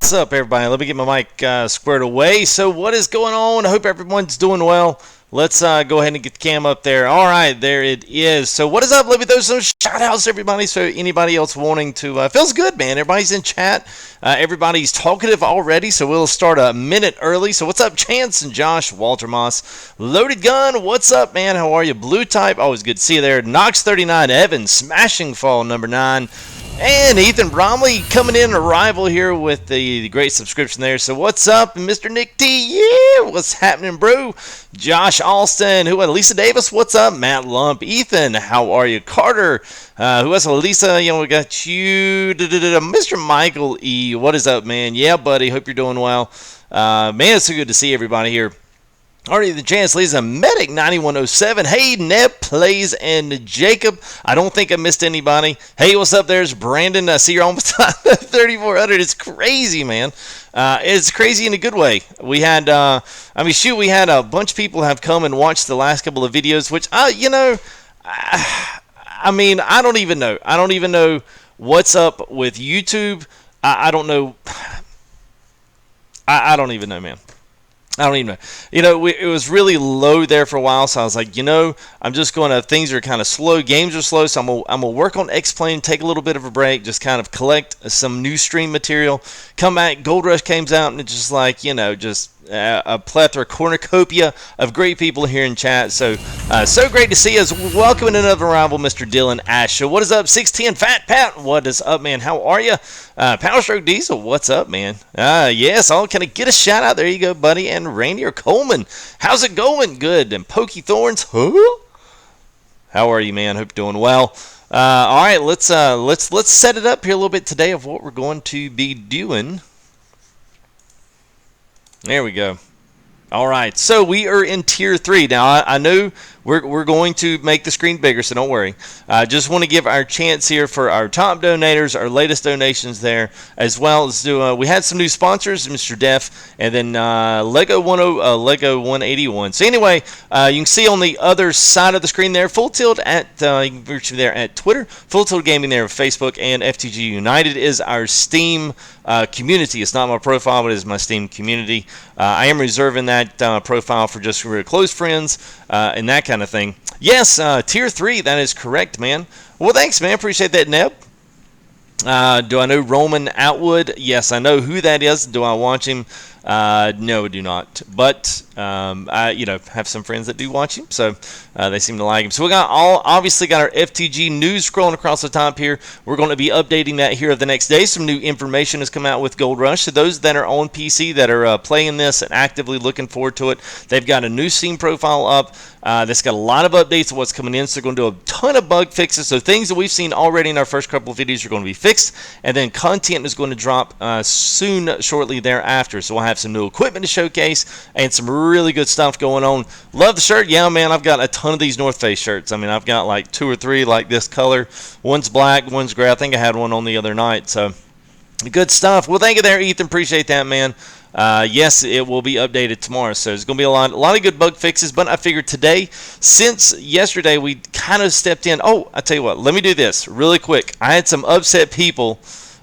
What's up, everybody? Let me get my mic squared away. So what is going on? I hope everyone's doing well. Let's go ahead and get the cam up there. All right, there it is. So what is up? Let me throw some shout-outs to everybody. So anybody else wanting to... feels good, man. Everybody's in chat. Everybody's talkative already, so we'll start a minute early. So what's up, Chance and Josh, Walter Moss, Loaded Gun, what's up, man? How are you? Blue Type, always good to see you there. Knox39, Evan, Smashing Fall, number 9. And Ethan Bromley coming in, arrival here with the great subscription there. So what's up, Mr. Nick T? Yeah, what's happening, bro? Josh Alston, Lisa Davis, what's up? Matt Lump, Ethan, how are you? Carter, who else? Lisa, we got you. Mr. Michael E, what is up, man? Yeah, buddy, hope you're doing well. Man, it's so good to see everybody here. Already the chance leads a Medic 9107. Hey, Neb Plays and Jacob. I don't think I missed anybody. Hey, what's up? There's Brandon. I see you're almost on 3,400. It's crazy, man. It's crazy in a good way. We had, we had a bunch of people have come and watched the last couple of videos, which, I don't even know. I don't even know what's up with YouTube. I don't know. I don't even know, man. I don't even know. It was really low there for a while, so I was like, I'm just going to, things are kind of slow, games are slow, so I'm going to work on X-Plane, take a little bit of a break, just kind of collect some new stream material, come back, Gold Rush comes out, and it's just like, just a plethora, cornucopia of great people here in chat. So great to see us. Welcoming another rival, Mr. Dylan Ash. So what is up, 610 Fat Pat? What is up, man? How are you? Power Stroke Diesel, what's up, man? Yes, can I get a shout out? There you go, buddy. And Rainier Coleman, how's it going? Good. And Pokey Thorns, huh? How are you, man? Hope you're doing well. All right, let's set it up here a little bit today of what we're going to be doing. There we go. All right, so we are in Tier 3. Now, I know we're going to make the screen bigger, so don't worry. I just want to give our chance here for our top donators, our latest donations there, as well as do. We had some new sponsors, Mr. Def, and then Lego 181. So anyway, you can see on the other side of the screen there, Full Tilt at you can reach me there at Twitter, Full Tilt Gaming there at Facebook, and FTG United is our Steam community. It's not my profile, but it is my Steam community. I am reserving that profile for just really close friends and that kind of thing. Yes, Tier 3, that is correct, man. Well, thanks, man. Appreciate that, Neb. Do I know Roman Atwood? Yes, I know who that is. Do I watch him? No, I do not. But I, have some friends that do watch him, so they seem to like him. So we obviously got our FTG news scrolling across the top here. We're going to be updating that here the next day. Some new information has come out with Gold Rush. So those that are on PC that are playing this and actively looking forward to it, they've got a new Steam profile up. That's got a lot of updates of what's coming in. So they're going to do a ton of bug fixes. So things that we've seen already in our first couple of videos are going to be fixed, and then content is going to drop shortly thereafter. So we'll have some new equipment to showcase and some really good stuff going on. Love the shirt. Yeah, man, I've got a ton of these North Face shirts. I mean, I've got like 2 or 3 like this color. One's black, one's gray. I think I had one on the other night. So good stuff. Well, thank you there, Ethan. Appreciate that, man. Yes, it will be updated tomorrow, so there's going to be a lot of good bug fixes, but I figured today, since yesterday we kind of stepped in. Oh, I tell you what, let me do this really quick. I had some upset people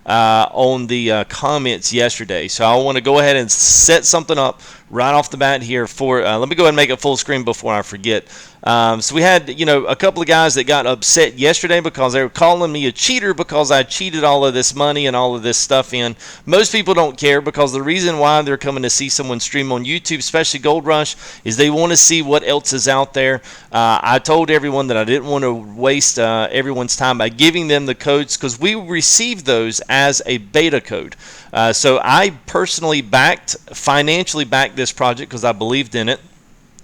on the comments yesterday, so I want to go ahead and set something up right off the bat here for, let me go ahead and make it full screen before I forget. So we had, a couple of guys that got upset yesterday because they were calling me a cheater because I cheated all of this money and all of this stuff in. Most people don't care because the reason why they're coming to see someone stream on YouTube, especially Gold Rush, is they want to see what else is out there. I told everyone that I didn't want to waste everyone's time by giving them the codes because we received those as a beta code. So I personally financially backed this project because I believed in it.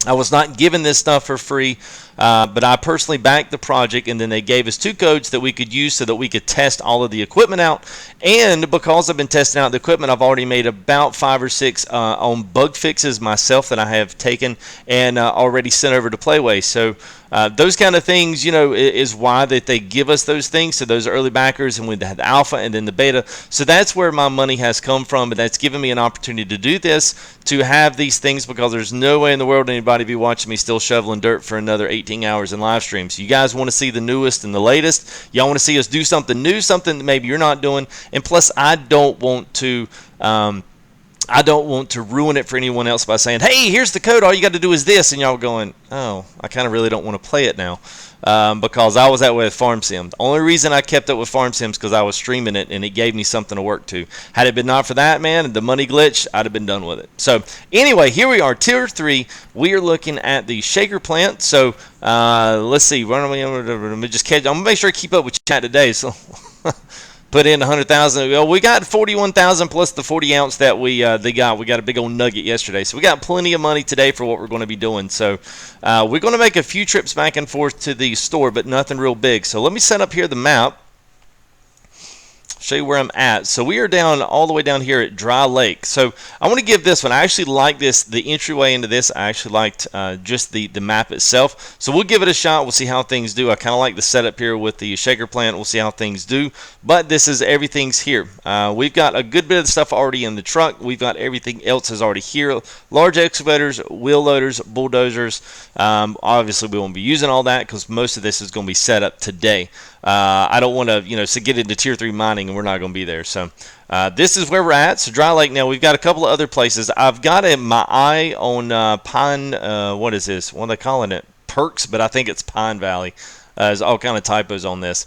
I was not given this stuff for free, but I personally backed the project, and then they gave us 2 codes that we could use so that we could test all of the equipment out. And because I've been testing out the equipment, I've already made about 5 or 6 on bug fixes myself that I have taken and already sent over to Playway. So those kind of things, is why that they give us those things to those early backers, and we had the alpha and then the beta. So that's where my money has come from, but that's given me an opportunity to do this, to have these things, because there's no way in the world anybody everybody be watching me still shoveling dirt for another 18 hours in live streams. You guys want to see the newest and the latest. Y'all want to see us do something new, something that maybe you're not doing. And plus, I don't want to ruin it for anyone else by saying, hey, here's the code, all you got to do is this, and y'all going, oh, I kind of really don't want to play it now, because I was that way with Farm Sim. The only reason I kept up with Farm Sim is because I was streaming it, and it gave me something to work to. Had it been not for that, man, and the money glitch, I'd have been done with it. So anyway, here we are, Tier 3. We are looking at the shaker plant. So let's see. Let me just catch. I'm going to make sure I keep up with chat today. So put in 100,000. Well, we got 41,000 plus the 40 ounce that they got. We got a big old nugget yesterday, so we got plenty of money today for what we're going to be doing. So we're going to make a few trips back and forth to the store, but nothing real big. So let me set up here the map. Show you where I'm at. So we are down all the way down here at Dry Lake. So I want to give this one. I actually like this, the entryway into this. I actually liked just the map itself. So we'll give it a shot. We'll see how things do. I kind of like the setup here with the shaker plant. We'll see how things do. But this is everything's here. We've got a good bit of the stuff already in the truck. We've got everything else is already here. Large excavators, wheel loaders, bulldozers. Obviously we won't be using all that because most of this is going to be set up today. I don't want to, so get into Tier 3 mining, and we're not going to be there. So this is where we're at. So Dry Lake. Now we've got a couple of other places. I've got my eye on Pine. What is this? What are they calling it? Perks, but I think it's Pine Valley. There's all kind of typos on this.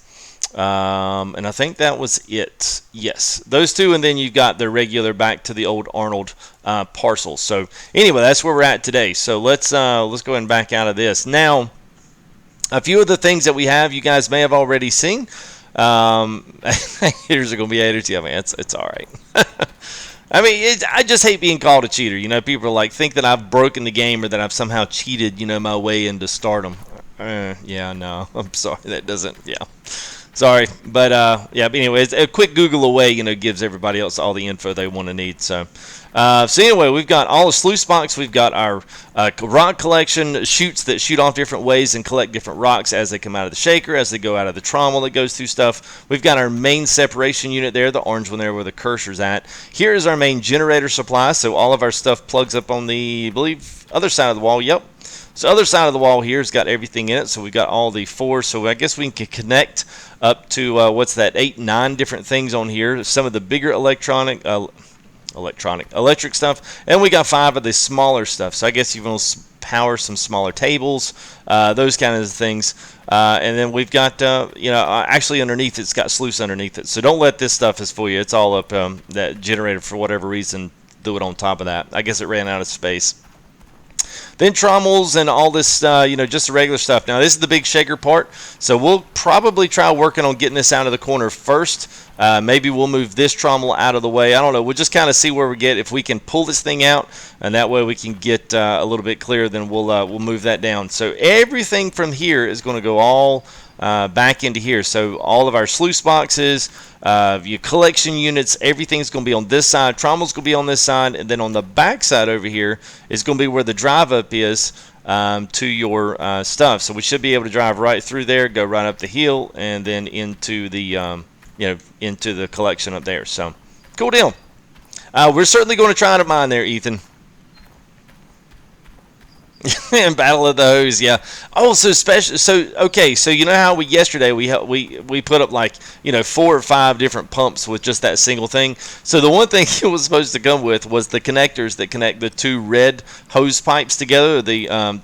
And I think that was it. Yes, those two, and then you've got the regular back to the old Arnold parcels. So anyway, that's where we're at today. So let's go ahead and back out of this now. A few of the things that we have, you guys may have already seen. Haters are going to be haters. Yeah, man, it's all right. I mean, I just hate being called a cheater. People are like, think that I've broken the game or that I've somehow cheated, my way into stardom. Yeah, no, I'm sorry. That doesn't, yeah. Sorry. But, yeah, but anyways, a quick Google away, gives everybody else all the info they want to need. So anyway, we've got all the sluice box. We've got our rock collection chutes that shoot off different ways and collect different rocks as they come out of the shaker, as they go out of the trommel that goes through stuff. We've got our main separation unit there, the orange one there where the cursor's at. Here is our main generator supply, so all of our stuff plugs up on the, I believe, other side of the wall. Yep. So other side of the wall here has got everything in it. So we've got all the 4. So I guess we can connect up to, what's that, 8, 9 different things on here. Some of the bigger electric stuff, and we got 5 of the smaller stuff. So I guess you can power some smaller tables, those kind of things. And then we've got, actually underneath it's got sluice underneath it. So don't let this stuff is for you. It's all up that generator for whatever reason. Do it on top of that. I guess it ran out of space. Then trommels and all this, just the regular stuff. Now, this is the big shaker part, so we'll probably try working on getting this out of the corner first. Maybe we'll move this trommel out of the way. I don't know. We'll just kind of see where we get. If we can pull this thing out, and that way we can get a little bit clearer, then we'll move that down. So everything from here is going to go all back into here. So all of our sluice boxes, your collection units, everything's going to be on this side. Trommel's going to be on this side, and then on the back side over here is going to be where the drive up is to your stuff. So we should be able to drive right through there, go right up the hill, and then into the into the collection up there. So cool deal. We're certainly going to try to mine there, Ethan. And Battle of the Hose, yeah. Oh, so special. So okay, so you know how yesterday we put up like 4 or 5 different pumps with just that single thing. So the one thing it was supposed to come with was the connectors that connect the 2 red hose pipes together.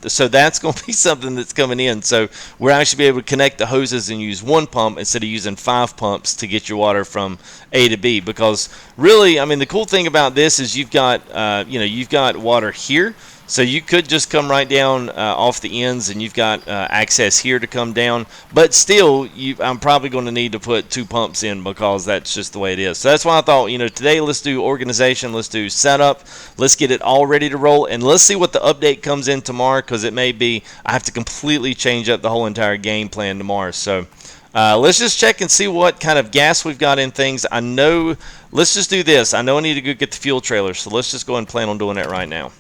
So that's going to be something that's coming in. So we're actually be able to connect the hoses and use 1 pump instead of using 5 pumps to get your water from A to B. Because really, I mean, the cool thing about this is you've got you've got water here. So you could just come right down off the ends, and you've got access here to come down. But still, I'm probably going to need to put 2 pumps in because that's just the way it is. So that's why I thought, today let's do organization, let's do setup, let's get it all ready to roll, and let's see what the update comes in tomorrow, because it may be I have to completely change up the whole entire game plan tomorrow. So let's just check and see what kind of gas we've got in things. I know, let's just do this. I know I need to go get the fuel trailer, so let's just go ahead and plan on doing that right now.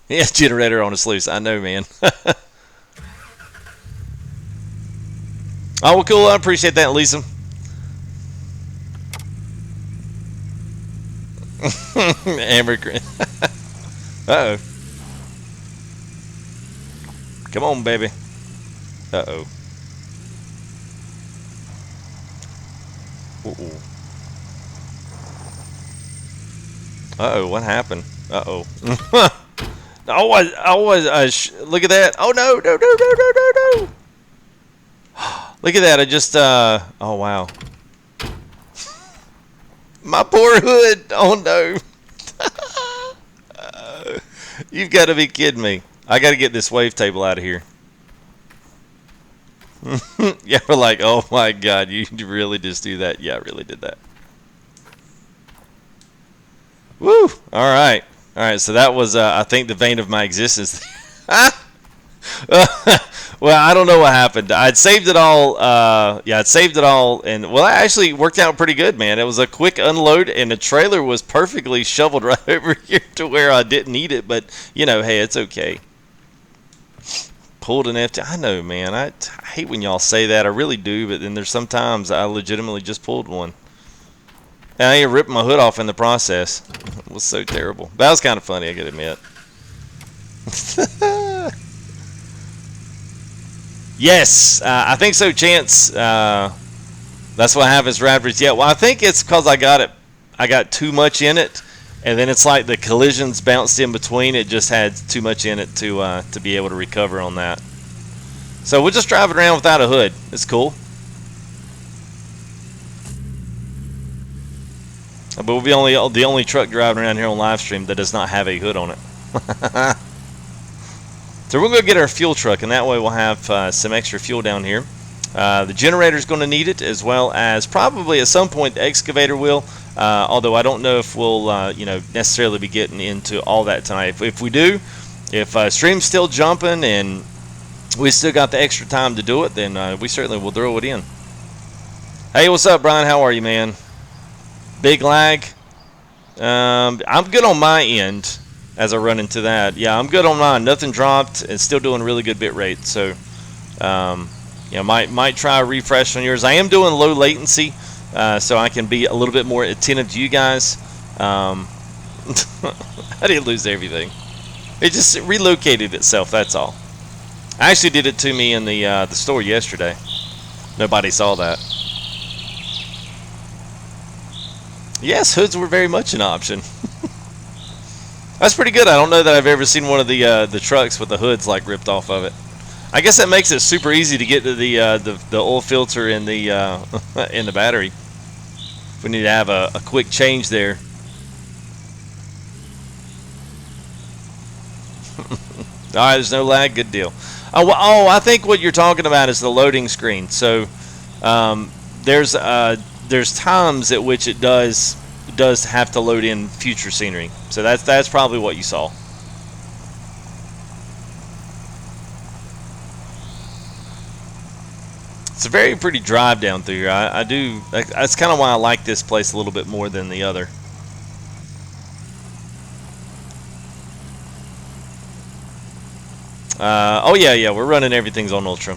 Yeah, generator on a sluice. I know, man. Oh, well, cool. I appreciate that, Lisa. Amber. Uh-oh. Come on, baby. Uh-oh. Uh-oh. Uh-oh, what happened? Uh-oh. Look at that. Oh, no, no, no, no, no, no, no. Look at that. I just, oh, wow. My poor hood. Oh, no. You've got to be kidding me. I got to get this wavetable out of here. Yeah, we're like, oh, my God. You really just do that? Yeah, I really did that. Woo! All right. All right, so that was, I think, the vein of my existence. Well, I don't know what happened. I'd saved it all. Yeah, I'd saved it all, and well, it actually worked out pretty good, man. It was a quick unload, and the trailer was perfectly shoveled right over here to where I didn't need it. But you know, hey, it's okay. Pulled an FT. I know, man. I hate when y'all say that. I really do. But then there's sometimes I legitimately just pulled one, and I ripped my hood off in the process. It was so terrible. That was kind of funny, I gotta admit. Yes, I think so, Chance. That's what happens for average. Yeah, well, I think it's because I got too much in it, and then it's like the collisions bounced in between. It just had too much in it to be able to recover on that. So we'll just drive it around without a hood. It's cool. But we'll be the only truck driving around here on live stream that does not have a hood on it. So we're going to get our fuel truck, and that way we'll have some extra fuel down here. The generator's going to need it, as well as probably at some point the excavator will. Although I don't know if we'll, you know, necessarily be getting into all that tonight. If we do, if stream's still jumping and we still got the extra time to do it, then we certainly will throw it in. Hey, what's up, Brian? How are you, man? Big lag. I'm good on my end. As I run into that, yeah, I'm good on mine. Nothing dropped. It's still doing really good bit rate. So, you know, might try a refresh on yours. I am doing low latency, so I can be a little bit more attentive to you guys. I didn't lose everything. It just relocated itself. That's all. I actually did it to me in the store yesterday. Nobody saw that. Yes, hoods were very much an option. That's pretty good. I don't know that I've ever seen one of the trucks with the hoods like ripped off of it. I guess that makes it super easy to get to the oil filter in the in the battery. If we need to have a quick change there. All right, there's no lag. Good deal. Oh, I think what you're talking about is the loading screen. So there's times at which it does have to load in future scenery. So that's probably what you saw. It's a very pretty drive down through here. That's kind of why I like this place a little bit more than the other. Oh yeah, we're running everything's on ultra.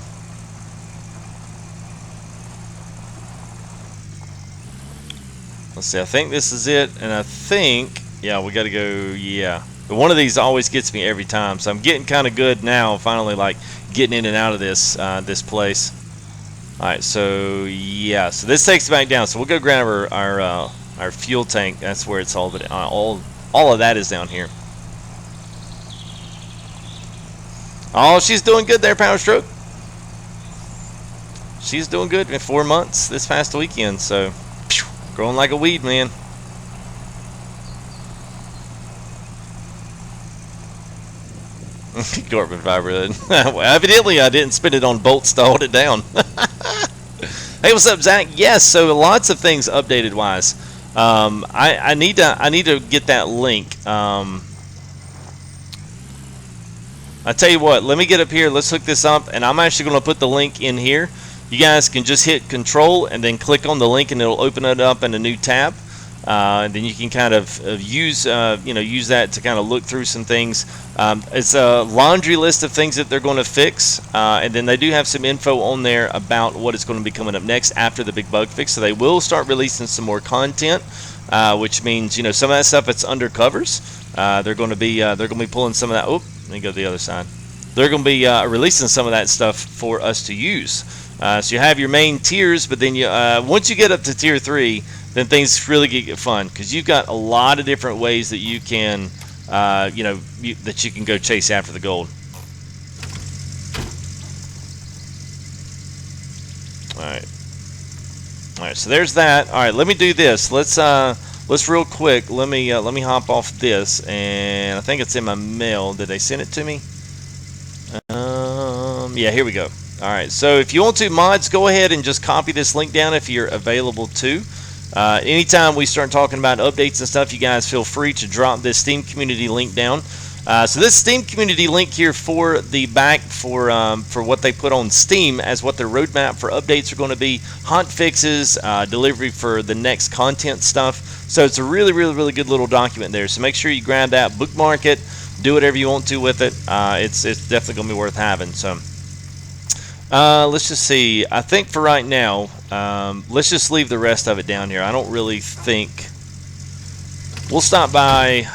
Let's see, I think this is it, and I think, yeah, we got to go, yeah. But one of these always gets me every time, so I'm getting kind of good now, finally, like, getting in and out of this this place. All right, so, yeah, so this takes it back down. So we'll go grab our fuel tank. That's where it's all, but all of that is down here. Oh, she's doing good there, Power Stroke. She's doing good in 4 months this past weekend, so... growing like a weed, man. Carbon fiber hood. Well, evidently, I didn't spin it on bolts to hold it down. Hey, what's up, Zach? Yes, so lots of things updated wise. I need to get that link. I tell you what, let me get up here. Let's hook this up, and I'm actually going to put the link in here. You guys can just hit Control and then click on the link, and it'll open it up in a new tab. And then you can kind of use that to kind of look through some things. It's a laundry list of things that they're going to fix, and then they do have some info on there about what is going to be coming up next after the big bug fix. So they will start releasing some more content, which means some of that stuff that's under covers. They're going to be pulling some of that. Oh, let me go to the other side. they're going to be releasing some of that stuff for us to use. So you have your main tiers, but then you once you get up to tier 3, then things really get fun because you've got a lot of different ways that you can, that you can go chase after the gold. All right. So there's that. All right, let me do this. Let's real quick. Let me hop off this, and I think it's in my mail. Did they send it to me? Yeah, here we go. All right, so if you want to, mods, go ahead and just copy this link down if you're available to. Anytime we start talking about updates and stuff, you guys feel free to drop this Steam community link down. So this Steam community link here for the back for what they put on Steam as what their roadmap for updates are going to be, hot fixes, delivery for the next content stuff. So it's a really good little document there. So make sure you grab that, bookmark it, do whatever you want to with it. It's definitely going to be worth having. So let's just see. I think for right now, let's just leave the rest of it down here. I don't really think. We'll stop by.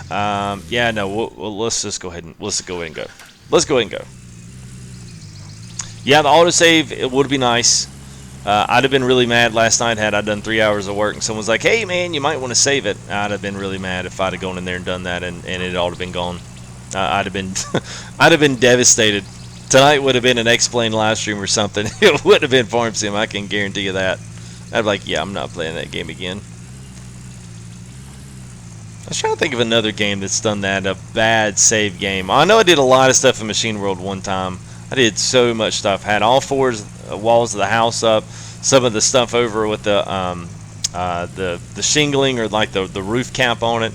Yeah, no. Let's just go ahead and go ahead and go. Let's go ahead and go. Yeah, the autosave, it would be nice. I'd have been really mad last night had I done 3 hours of work and someone's like, "Hey, man, you might want to save it." I'd have been really mad if I'd have gone in there and done that and it all have been gone. I'd have been, I'd have been devastated. Tonight would have been an X-Plane live stream or something. It would have been Farm Sim. I can guarantee you that. I'd be like, "Yeah, I'm not playing that game again." I was trying to think of another game that's done that, a bad save game. I know I did a lot of stuff in Machine World one time. I did so much stuff. Had all 4 walls of the house up, some of the stuff over with the shingling or like the roof cap on it,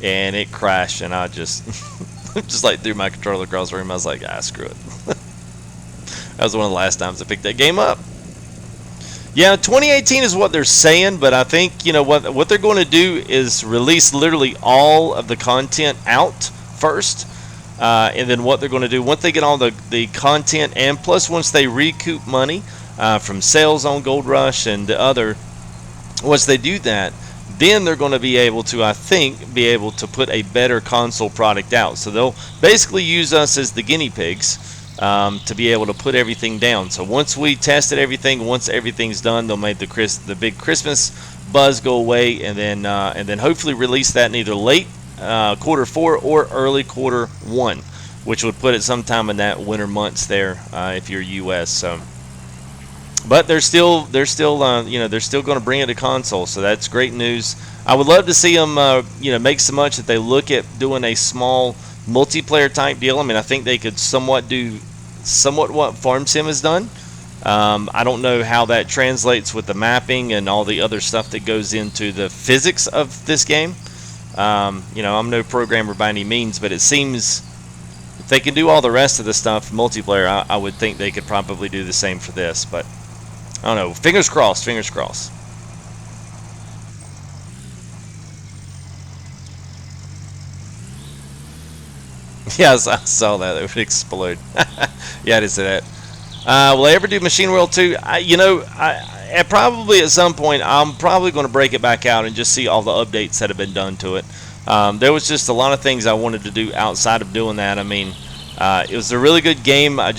and it crashed. And I just just like threw my controller across the room. I was like, screw it. That was one of the last times I picked that game up. Yeah, 2018 is what they're saying, but I think what they're going to do is release literally all of the content out first, and then what they're going to do once they get all the content, and plus once they recoup money from sales on Gold Rush and the other, once they do that, then they're going to be able to, I think, put a better console product out. So they'll basically use us as the guinea pigs. To be able to put everything down. So once we tested everything, once everything's done, they'll make the big Christmas buzz go away, and then hopefully release that in either late quarter 4 or early quarter 1, which would put it sometime in that winter months there if you're US. So, but they're still going to bring it to console, so that's great news. I would love to see them make so much that they look at doing a small multiplayer type deal. I mean, I think they could somewhat what Farm Sim has done. I don't know how that translates with the mapping and all the other stuff that goes into the physics of this game. I'm no programmer by any means, but it seems if they can do all the rest of the stuff multiplayer, I would think they could probably do the same for this. But I don't know. Fingers crossed. Fingers crossed. Yes, I saw that. It would explode. Yeah, I did say that. Will I ever do Machine World 2? Probably at some point, I'm probably going to break it back out and just see all the updates that have been done to it. There was just a lot of things I wanted to do outside of doing that. I mean, it was a really good game. I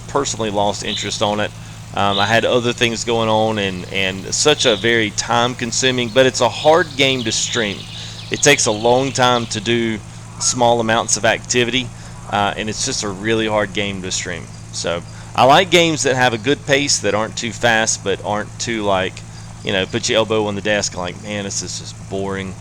personally lost interest on it. I had other things going on and such a very time-consuming, but it's a hard game to stream. It takes a long time to do small amounts of activity, and it's just a really hard game to stream. So I like games that have a good pace, that aren't too fast, but aren't too put your elbow on the desk like, man, this is just boring.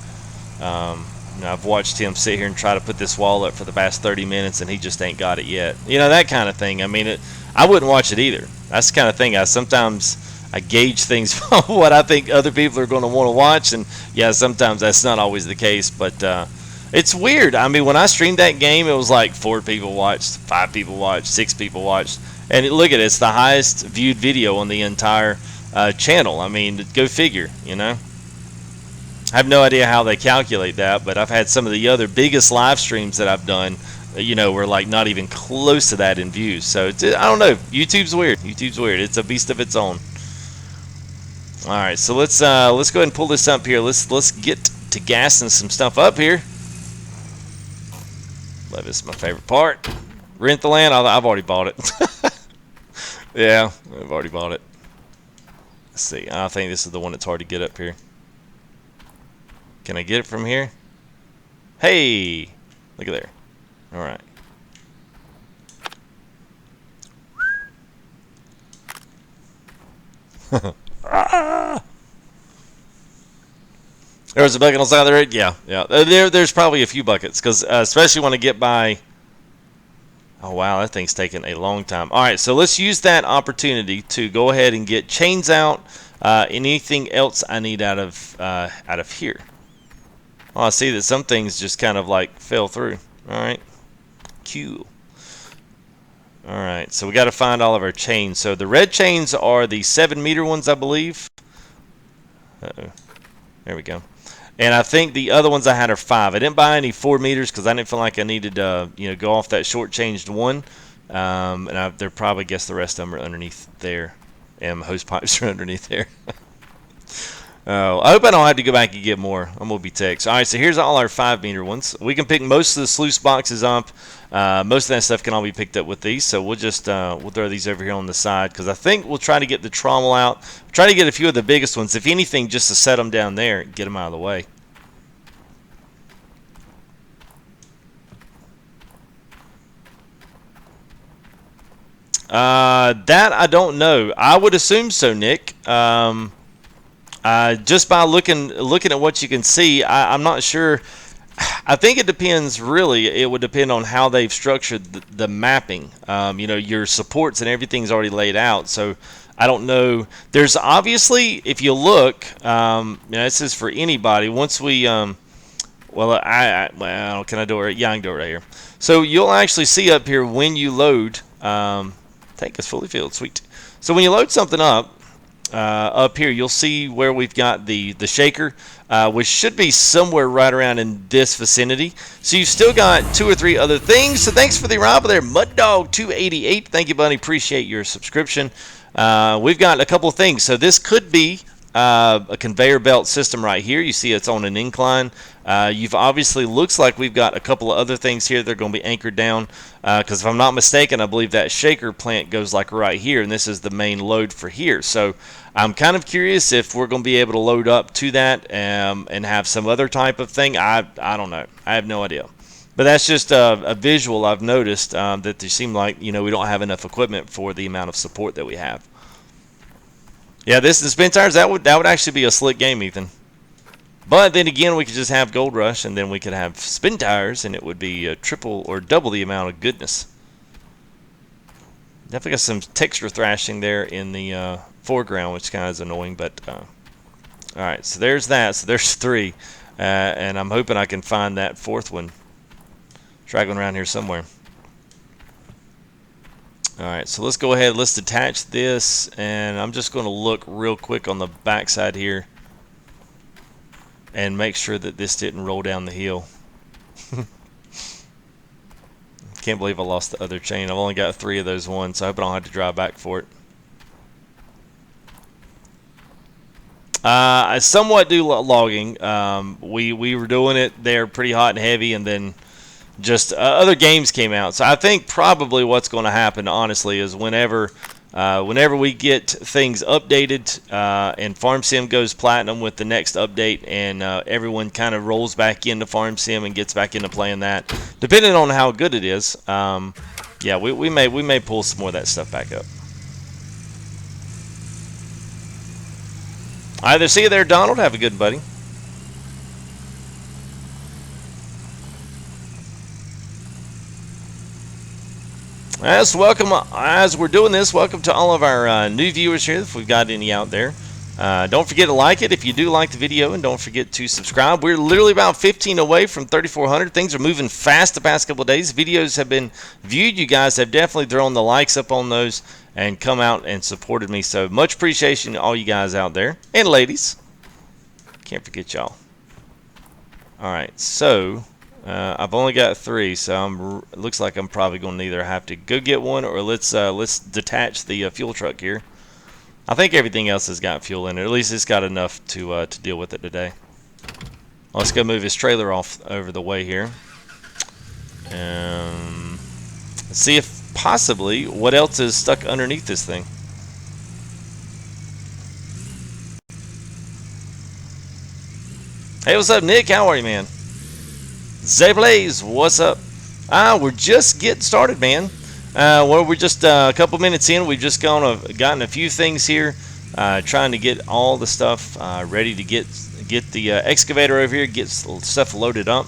I've watched him sit here and try to put this wall up for the past 30 minutes, and he just ain't got it yet. That kind of thing. I mean, I wouldn't watch it either. That's the kind of thing sometimes I gauge things from what I think other people are going to want to watch, and yeah, sometimes that's not always the case, but it's weird. I mean, when I streamed that game, it was like 4 people watched, 5 people watched, 6 people watched. And look at it, it's the highest viewed video on the entire channel. I mean, go figure, I have no idea how they calculate that, but I've had some of the other biggest live streams that I've done, were like not even close to that in views. So, I don't know. YouTube's weird. It's a beast of its own. All right, so let's go ahead and pull this up here. Let's get to gassing some stuff up here. Love is my favorite part. Rent the land? I've already bought it. Yeah, I've already bought it. Let's see. I think this is the one that's hard to get up here. Can I get it from here? Hey! Look at there. Alright. There was a bucket on the side of the road? Yeah, yeah. There's probably a few buckets, because especially when I get by... Oh, wow, that thing's taking a long time. All right, so let's use that opportunity to go ahead and get chains out. Anything else I need out of here. Well, I see that some things just kind of like fell through. All right, cool. All right, so we got to find all of our chains. So the red chains are the 7-meter ones, I believe. Uh-oh. There we go. And I think the other ones I had are 5. I didn't buy any 4 meters because I didn't feel like I needed to, go off that short-changed one. And they're probably, guess the rest of them are underneath there. And my hose pipes are underneath there. Oh, I hope I don't have to go back and get more. I'm going to be ticked. All right, so here's all our 5-meter ones. We can pick most of the sluice boxes up. Most of that stuff can all be picked up with these. So we'll just we'll throw these over here on the side because I think we'll try to get the trommel out. Try to get a few of the biggest ones. If anything, just to set them down there and get them out of the way. That I don't know. I would assume so, Nick. Just by looking at what you can see, I'm not sure. I think it depends, really. It would depend on how they've structured the mapping. Your supports and everything's already laid out. So I don't know. There's obviously, if you look, this is for anybody. Once we, can I do it? Yeah, I can do it right here. So you'll actually see up here when you load. Tank is fully filled. Sweet. So when you load something up here, you'll see where we've got the shaker, which should be somewhere right around in this vicinity. So you've still got 2 or 3 other things. So thanks for the arrival there, MudDog288. Thank you, buddy. Appreciate your subscription. We've got a couple of things. So this could be a conveyor belt system right here. You see it's on an incline. You've obviously looks like we've got a couple of other things here that are going to be anchored down because if I'm not mistaken, I believe that shaker plant goes like right here, and this is the main load for here. So I'm kind of curious if we're going to be able to load up to that and have some other type of thing. I don't know. I have no idea. But that's just a visual I've noticed that they seem like we don't have enough equipment for the amount of support that we have. Yeah, the spin tires, that would actually be a slick game, Ethan. But then again, we could just have Gold Rush, and then we could have spin tires, and it would be triple or double the amount of goodness. Definitely got some texture thrashing there in the foreground, which kind of is annoying. But all right, so there's that. So there's 3, and I'm hoping I can find that 4th one straggling around here somewhere. Alright, so let's go ahead, let's detach this, and I'm just going to look real quick on the back side here and make sure that this didn't roll down the hill. Can't believe I lost the other chain. I've only got 3 of those ones, so I hope I don't have to drive back for it. I somewhat do logging. We were doing it there pretty hot and heavy, and then just other games came out. So I think probably what's going to happen, honestly, is whenever we get things updated and Farm Sim goes platinum with the next update, and everyone kind of rolls back into Farm Sim and gets back into playing that, depending on how good it is. Yeah, we may pull some more of that stuff back up. Either see you there, Donald. Have a good one, buddy. As we're doing this, welcome to all of our new viewers here, if we've got any out there. Don't forget to like it if you do like the video, and don't forget to subscribe. We're literally about 15 away from 3,400. Things are moving fast the past couple of days. Videos have been viewed. You guys have definitely thrown the likes up on those and come out and supported me. So much appreciation to all you guys out there. And ladies. Can't forget y'all. Alright, so I've only got 3, so it looks like I'm probably going to either have to go get one, or let's detach the fuel truck here. I think everything else has got fuel in it. At least it's got enough to deal with it today. Let's go move his trailer off over the way here. Let's see if possibly what else is stuck underneath this thing. Hey, what's up, Nick? How are you, man? Zayblaze, what's up? We're just getting started, man. Well, we're just a couple minutes in. We've just gotten a few things here, trying to get all the stuff ready to get the excavator over here, get stuff loaded up,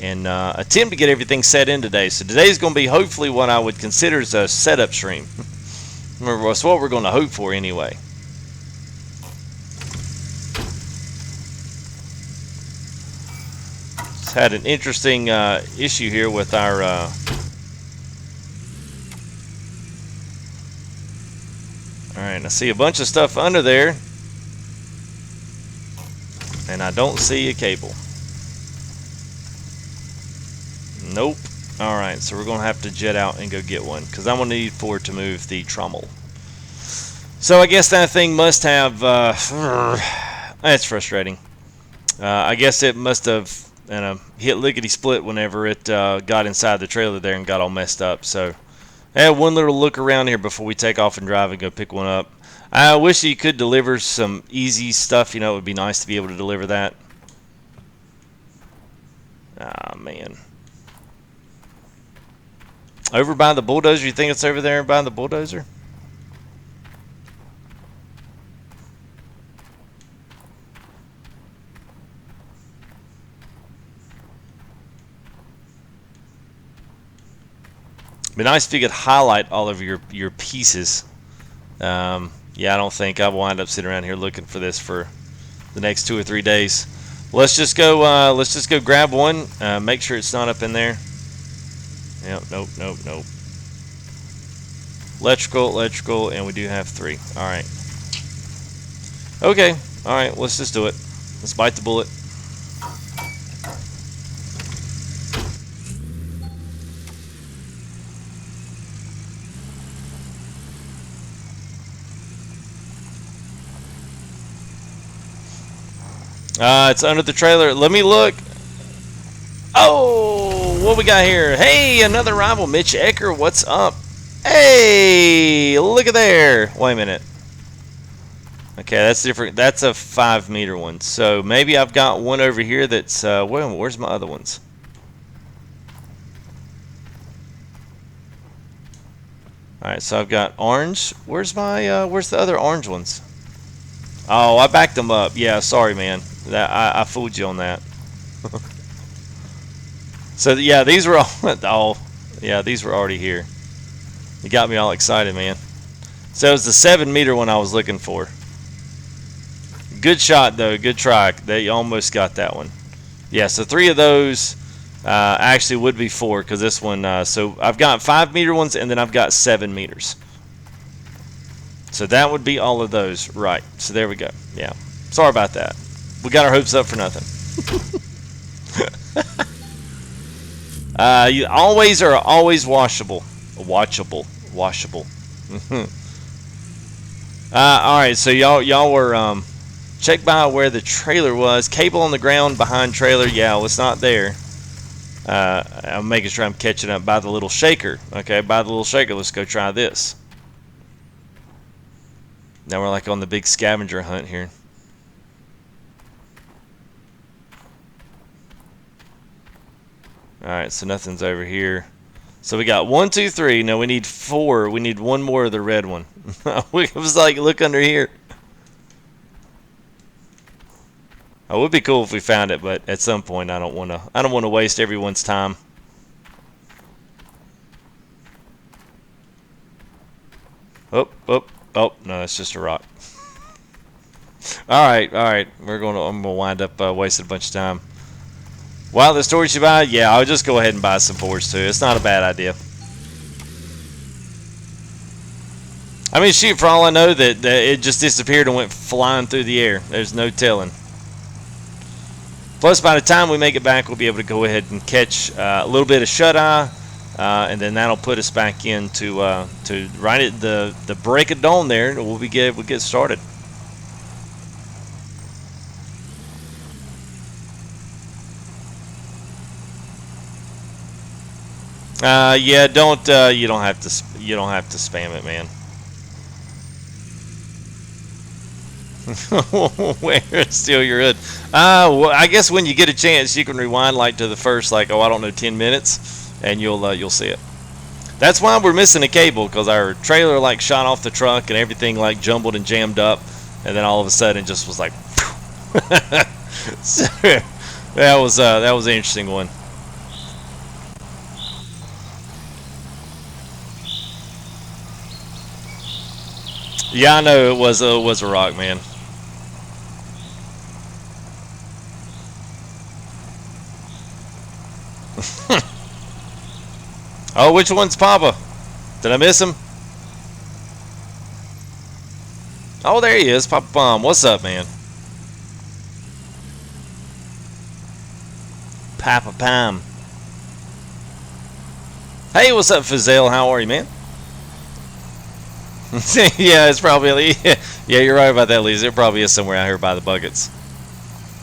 and attempt to get everything set in today. So today's going to be hopefully what I would consider as a setup stream. That's what we're going to hope for anyway. Had an interesting issue here with our alright, I see a bunch of stuff under there and I don't see a cable. Nope. Alright, so we're gonna have to jet out and go get one because I'm gonna need for it to move the trommel. So I guess that thing must have that's frustrating. I guess it must have hit lickety-split whenever it got inside the trailer there and got all messed up. So I had one little look around here before we take off and drive and go pick one up. I wish you could deliver some easy stuff. You know, it would be nice to be able to deliver that. Ah, man. Over by the bulldozer? You think it's over there by the bulldozer? It'd be nice if you could highlight all of your pieces. Yeah, I don't think I'll wind up sitting around here looking for this for the next 2 or 3 days. Let's just go. Let's just go grab one. Make sure it's not up in there. Yep. Nope. Nope. Nope. Electrical, and we do have 3. All right. Okay. All right. Let's just do it. Let's bite the bullet. It's under the trailer. Let me look. Oh, what we got here? Hey, another rival, Mitch Ecker. What's up? Hey, look at there. Wait a minute. Okay, that's different. That's a 5-meter one. So maybe I've got one over here that's. Where's my other ones? All right, so I've got orange. Where's my? Where's the other orange ones? Oh, I backed them up. Yeah, sorry, man. I fooled you on that. So yeah, these were all. Yeah, these were already here. You got me all excited, man. So it was the 7-meter one I was looking for. Good shot though. Good try. They almost got that one. Yeah. So 3 of those actually would be 4 because this one. So I've got 5-meter ones and then I've got 7 meters. So that would be all of those, right? So there we go. Yeah. Sorry about that. We got our hopes up for nothing. You always are always washable. Washable. All right. So y'all were check by where the trailer was. Cable on the ground behind trailer. Yeah, well, it's not there. I'm making sure I'm catching up by the little shaker. Okay, by the little shaker. Let's go try this. Now we're like on the big scavenger hunt here. Alright, so nothing's over here. So we got 1, 2, 3. No, we need 4. We need one more of the red one. It was like, look under here. It would be cool if we found it, but at some point I don't want to waste everyone's time. Oh, no, it's just a rock. All right. I'm gonna wind up wasting a bunch of time. Wow, the storage you buy? Yeah, I'll just go ahead and buy some boards too. It's not a bad idea. I mean, shoot, for all I know, that it just disappeared and went flying through the air. There's no telling. Plus, by the time we make it back, we'll be able to go ahead and catch a little bit of shut-eye, and then that'll put us back into right at the break of dawn there. We'll get started. Yeah, don't you don't have to spam it, man. Where steal your hood? Well, I guess when you get a chance, you can rewind like to the first, like, oh, I don't know, 10 minutes, and you'll see it. That's why we're missing a cable, because our trailer like shot off the truck and everything like jumbled and jammed up, and then all of a sudden it just was like. So, that was an interesting one. Yeah, I know it was a rock, man. Oh, which one's Papa? Did I miss him? Oh, there he is, Papa Bomb. What's up, man? Papa Pam. Hey, what's up, Fazale? How are you, man? Yeah, it's probably yeah. You're right about that, Lisa. It probably is somewhere out here by the buckets.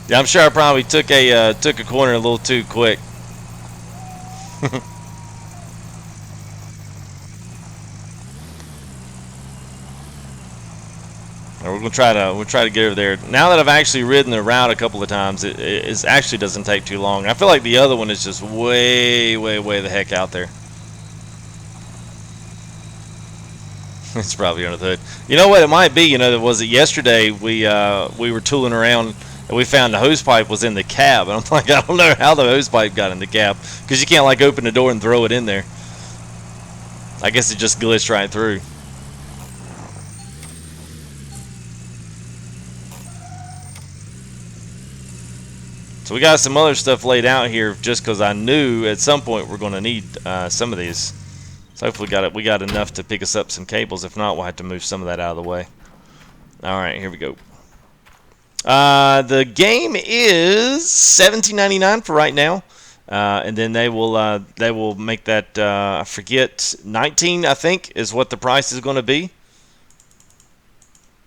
Yeah, I'm sure I probably took a corner a little too quick. We'll try to get over there. Now that I've actually ridden the route a couple of times, it actually doesn't take too long. I feel like the other one is just way the heck out there. It's probably under the hood. You know what it might be? You know, was it yesterday we were tooling around and we found the hose pipe was in the cab, and I'm like, I don't know how the hose pipe got in the cab, because you can't like open the door and throw it in there. I guess it just glitched right through. So we got some other stuff laid out here, just because I knew at some point we're going to need some of these. So hopefully we got enough to pick us up some cables. If not, we'll have to move some of that out of the way. All right, here we go. The game is $17.99 for right now, and then they will make that I forget 19, I think, is what the price is going to be.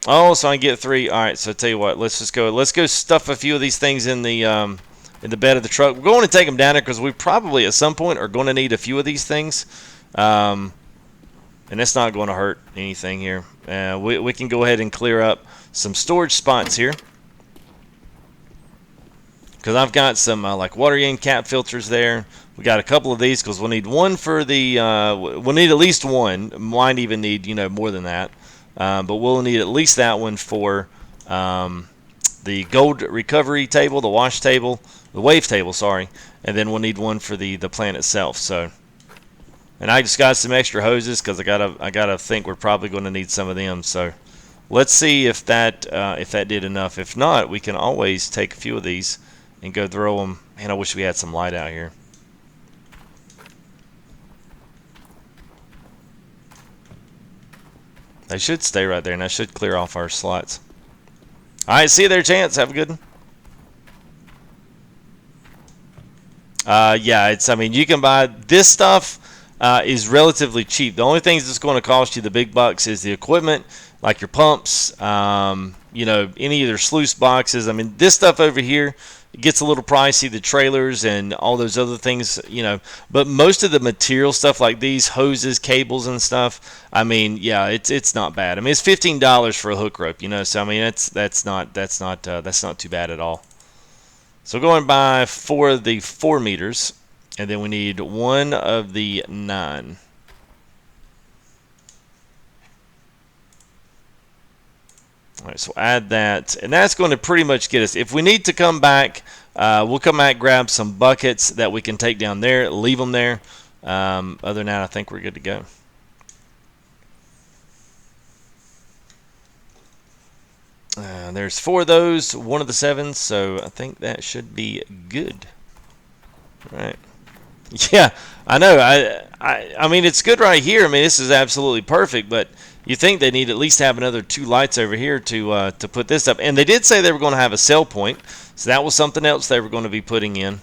Oh, so I get 3. All right, so I tell you what, let's go stuff a few of these things in the bed of the truck. We're going to take them down there because we probably at some point are going to need a few of these things, and it's not going to hurt anything here. We can go ahead and clear up some storage spots here, because I've got some like water yin cap filters there. We got a couple of these because we'll need one for the we'll need at least one. Might even need more than that. But we'll need at least that one for the gold recovery table, the wash table, the wave table, sorry, and then we'll need one for the plant itself. So, and I just got some extra hoses because I gotta think we're probably going to need some of them. So, let's see if that did enough. If not, we can always take a few of these and go throw them. Man, I wish we had some light out here. They should stay right there, and I should clear off our slots. All right, see you there, Chance. Have a good one. Yeah, I mean, you can buy this stuff. Is relatively cheap. The only things that's going to cost you the big bucks is the equipment, like your pumps, any of their sluice boxes. I mean, this stuff over here, it gets a little pricey, the trailers and all those other things, but most of the material stuff like these hoses, cables and stuff, I mean, yeah, it's not bad. I mean, it's $15 for a hook rope, so I mean, that's not too bad at all. So going by 4 of the 4 meters, and then we need 1 of the 9. All right, so add that, and that's going to pretty much get us. If we need to come back, we'll come back, grab some buckets that we can take down there, leave them there. Other than that, I think we're good to go. There's 4 of those, 1 of the 7s, so I think that should be good. All right. Yeah, I know. I mean, it's good right here. I mean, this is absolutely perfect, but you think they need at least have another 2 lights over here to put this up. And they did say they were going to have a sell point, so that was something else they were going to be putting in.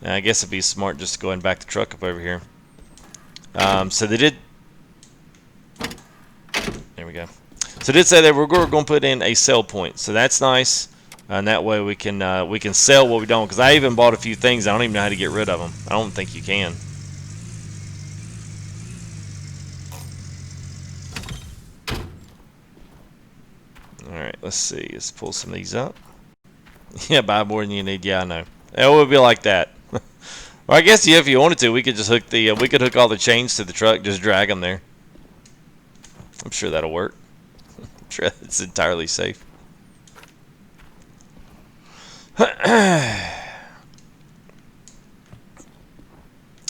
I guess it'd be smart just to go ahead and back the truck up over here. So they did. There we go. So they did say they were going to put in a sell point, so that's nice. And that way we can sell what we don't. Because I even bought a few things. I don't even know how to get rid of them. I don't think you can. let's see. Let's pull some of these up. Yeah, buy more than you need. Yeah, I know. It would be like that. Well, I guess, yeah, if you wanted to, we could just hook the we could hook all the chains to the truck, just drag them there. I'm sure that'll work. I'm sure it's entirely safe.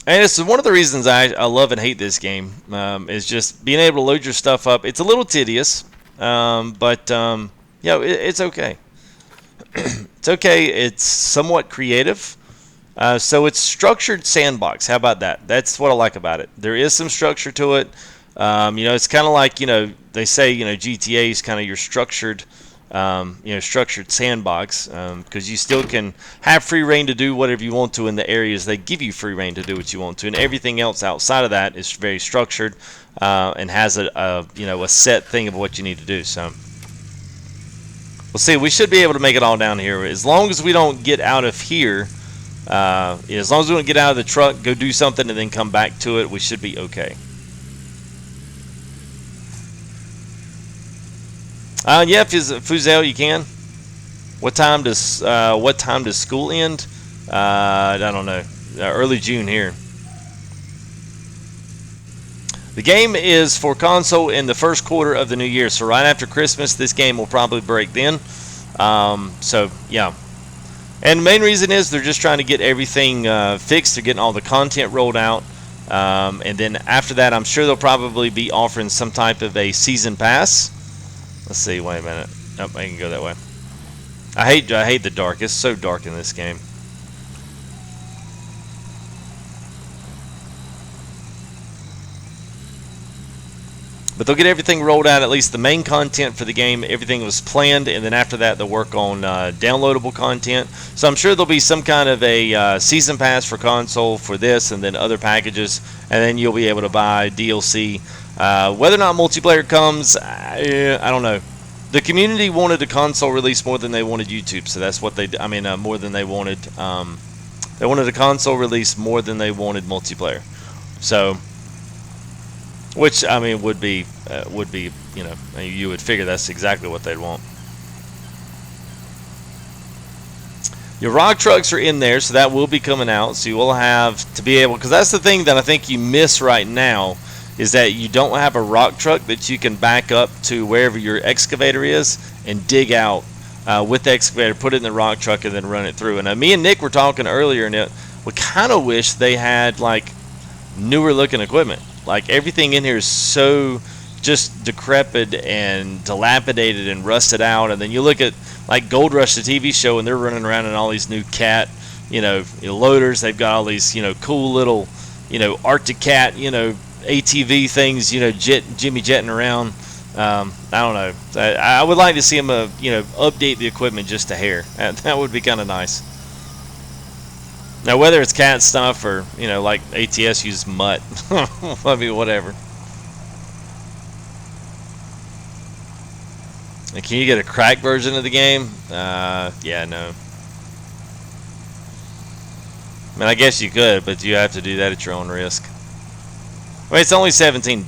And this is one of the reasons I love and hate this game, is just being able to load your stuff up. It's a little tedious, but it's okay. It's okay. It's somewhat creative. So it's structured sandbox. How about that? That's what I like about it. There is some structure to it. It's kind of like, they say, GTA is kind of your structured structured sandbox, because you still can have free reign to do whatever you want to in the areas they give you free reign to do what you want to, and everything else outside of that is very structured, and has a set thing of what you need to do. So we'll see. We should be able to make it all down here as long as we don't get out of here. As long as we don't get out of the truck, go do something, and then come back to it, we should be okay. Yeah, Fuzel, you can. What time does school end? I don't know. Early June here. The game is for console in the first quarter of the new year, so right after Christmas, this game will probably break then. So yeah, and the main reason is they're just trying to get everything fixed. They're getting all the content rolled out, and then after that, I'm sure they'll probably be offering some type of a season pass. Let's see. Wait a minute. Oh, I can go that way. I hate the dark. It's so dark in this game. But they'll get everything rolled out, at least the main content for the game. Everything was planned, and then after that, they'll work on downloadable content. So I'm sure there'll be some kind of a season pass for console for this, and then other packages, and then you'll be able to buy DLC. Whether or not multiplayer comes, I don't know. The community wanted a console release more than they wanted YouTube, so that's what more than they wanted. They wanted a console release more than they wanted multiplayer. So, which would be you would figure that's exactly what they'd want. Your rock trucks are in there, so that will be coming out. So you will have to be able, because that's the thing that I think you miss right now, is that you don't have a rock truck that you can back up to wherever your excavator is and dig out with the excavator, put it in the rock truck, and then run it through. And me and Nick were talking earlier, and we kind of wish they had like newer looking equipment. Like everything in here is so just decrepit and dilapidated and rusted out. And then you look at like Gold Rush, the TV show, and they're running around in all these new cat, loaders. They've got all these, cool little, Arctic Cat, ATV things, Jimmy jetting around. I don't know. I would like to see them, update the equipment just a hair. That would be kind of nice. Now, whether it's cat stuff or, like ATS uses mutt, whatever. And can you get a cracked version of the game? Yeah, no. I guess you could, but you have to do that at your own risk. Well, it's only $17.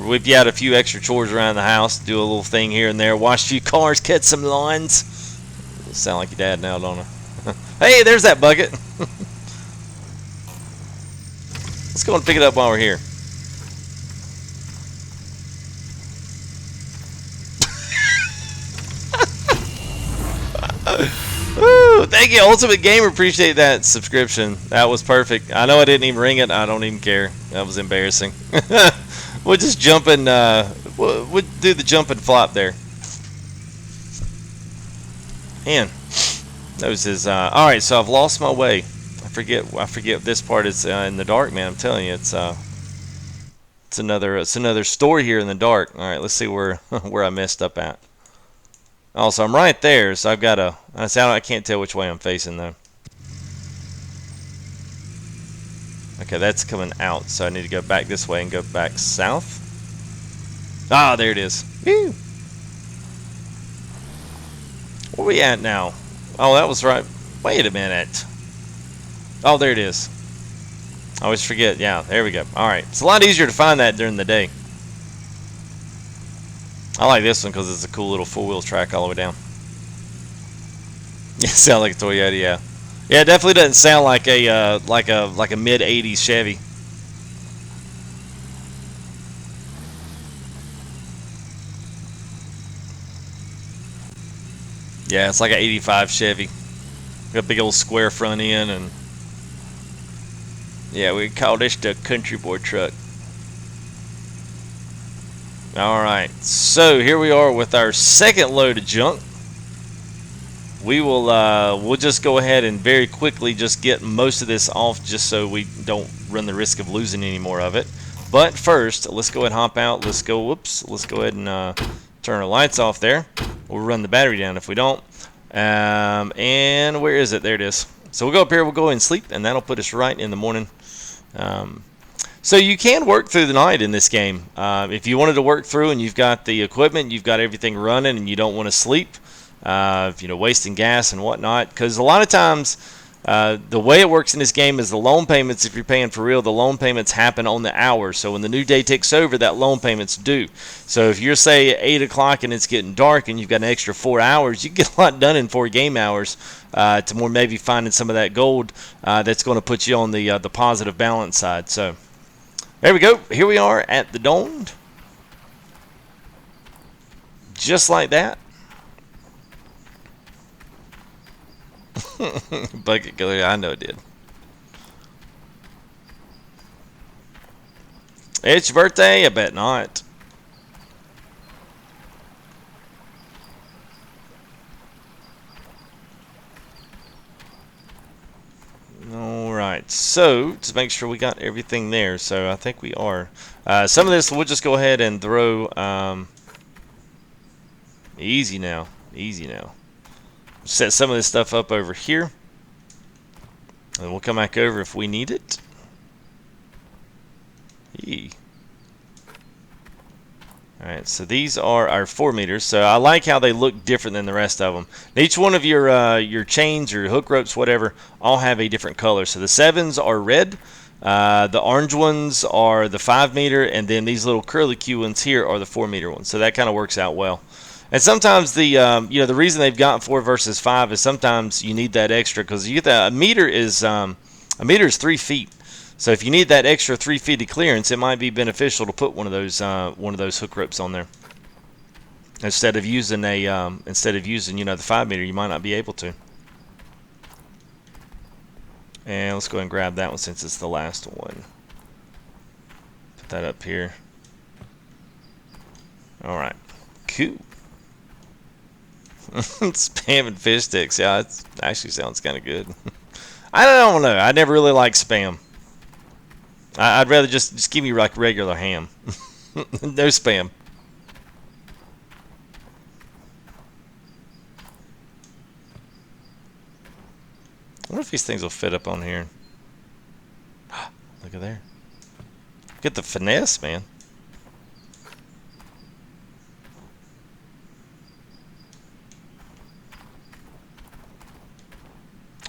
Whip you out a few extra chores around the house, do a little thing here and there, wash a few cars, cut some lawns. You sound like your dad now, don't I? Hey, there's that bucket. Let's go and pick it up while we're here. Woo, thank you, Ultimate Gamer. Appreciate that subscription. That was perfect. I know I didn't even ring it. I don't even care. That was embarrassing. We'll just jump and we'll do the jump and flop there. Man, that was his. All right, so I've lost my way. I forget this part is in the dark, man. I'm telling you, it's another story here in the dark. All right, let's see where I messed up at. Oh, so I'm right there, so I've got I can't tell which way I'm facing, though. Okay, that's coming out, so I need to go back this way and go back south. Ah, there it is. Woo! Where are we at now? Oh, that was right. Wait a minute. Oh, there it is. I always forget. Yeah, there we go. All right. It's a lot easier to find that during the day. I like this one because it's a cool little four-wheel track all the way down. It sounds like a Toyota, yeah. Yeah, it definitely doesn't sound like a mid '80s Chevy. Yeah, it's like an '85 Chevy. Got a big old square front end, and yeah, we call this the country boy truck. All right, so here we are with our second load of junk. We'll just go ahead and very quickly just get most of this off, just so we don't run the risk of losing any more of it. But first, let's go ahead and hop out. Let's go. Whoops. Let's go ahead and turn our lights off there. We'll run the battery down if we don't. And where is it? There it is. So we'll go up here. We'll go ahead and sleep, and that'll put us right in the morning. So you can work through the night in this game. If you wanted to work through and you've got the equipment, you've got everything running, and you don't want to sleep, wasting gas and whatnot. Because a lot of times, the way it works in this game is the loan payments, if you're paying for real, the loan payments happen on the hour. So when the new day ticks over, that loan payment's due. So if you're, say, at 8 o'clock and it's getting dark and you've got an extra 4 hours, you get a lot done in 4 game hours to more maybe finding some of that gold that's going to put you on the positive balance side. So there we go. Here we are at the Dome. Just like that. Bucket killer, I know it did. It's your birthday? I bet not. Alright, so to make sure we got everything there, so I think we are. Some of this we'll just go ahead and throw. Easy now. Easy now. Set some of this stuff up over here, and we'll come back over if we need it. Alright, so these are our 4 meters. So I like how they look different than the rest of them. Each one of your chains or hook ropes, whatever, all have a different color. So the 7s are red, the orange ones are the 5 meter, and then these little curly Q ones here are the 4 meter ones. So that kind of works out well. And sometimes the reason they've got 4 versus 5 is sometimes you need that extra, because you get that a meter is 3 feet. So if you need that extra 3 feet of clearance, it might be beneficial to put one of those hook ropes on there instead of using the 5 meter. You might not be able to. And let's go ahead and grab that one since it's the last one. Put that up here. All right, cool. Spamming fish sticks. Yeah, it actually sounds kind of good. I don't know. I never really like spam. I'd rather just give me like regular ham. No spam. I wonder if these things will fit up on here. Look at there. Get the finesse, man.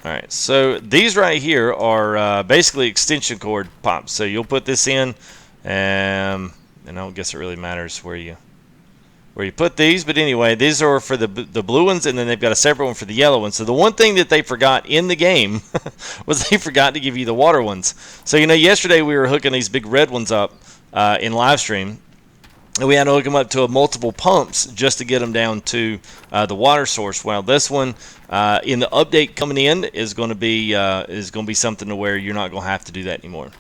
Alright, so these right here are basically extension cord pops. So you'll put this in, and I don't guess it really matters where you put these, but anyway, these are for the blue ones, and then they've got a separate one for the yellow ones. So the one thing that they forgot in the game was they forgot to give you the water ones. So yesterday we were hooking these big red ones up in live stream, and we had to hook them up to multiple pumps just to get them down to the water source. Well, this one in the update coming in is going to be something to where you're not going to have to do that anymore.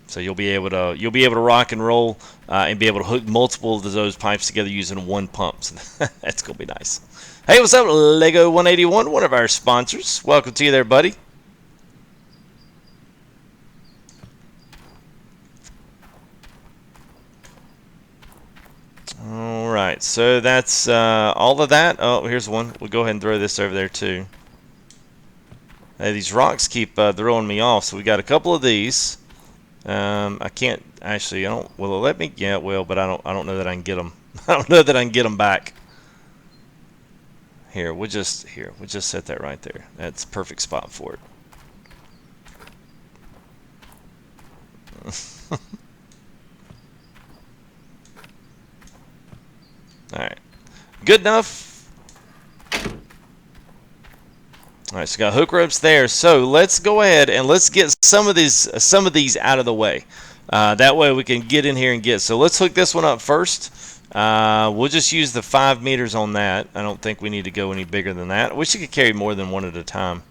So you'll be able to rock and roll and be able to hook multiple of those pipes together using one pump. So that's going to be nice. Hey, what's up, Lego 181, one of our sponsors. Welcome to you there, buddy. Alright, so that's all of that. Oh, here's one. We'll go ahead and throw this over there too. Hey, these rocks keep throwing me off, so we got a couple of these. I can't actually. I don't. Will it let me? Yeah, it will, but I don't know that I can get them. I don't know that I can get them back. We'll just set that right there. That's a perfect spot for it. All right, good enough. All right, so got hook ropes there. So let's go ahead and let's get some of these out of the way. That way we can get in here and get. So let's hook this one up first. We'll just use the 5 meters on that. I don't think we need to go any bigger than that. I wish you could carry more than one at a time.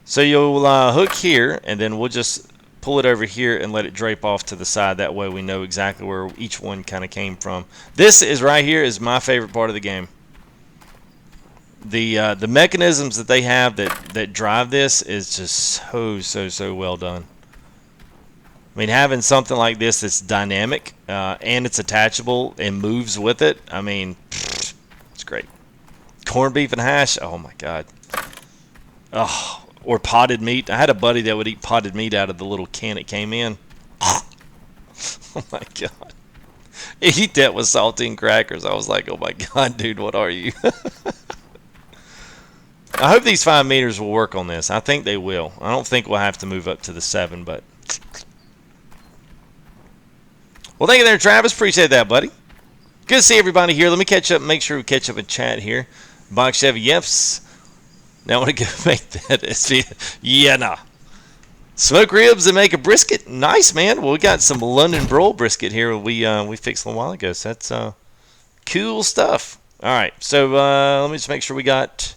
So you'll hook here, and then we'll just pull it over here and let it drape off to the side. That way we know exactly where each one kind of came from. This is right here is my favorite part of the game. The mechanisms that they have that drive this is just so well done. I mean, having something like this that's dynamic and it's attachable and moves with it, I mean, it's great. Corned beef and hash, oh my god. Oh, or potted meat. I had a buddy that would eat potted meat out of the little can it came in. Oh my god. Eat that with saltine crackers. I was like, oh my god, dude, what are you? I hope these 5 meters will work on this. I think they will. I don't think we'll have to move up to the 7, but... Well, thank you there, Travis. Appreciate that, buddy. Good to see everybody here. Let me catch up. Make sure we catch up in chat here. Box Chevy, yes. Now I want to go make that. Yeah, nah. Smoke ribs and make a brisket. Nice, man. Well, we got some London broil brisket here. We fixed a little while ago. So that's cool stuff. All right. So let me just make sure we got.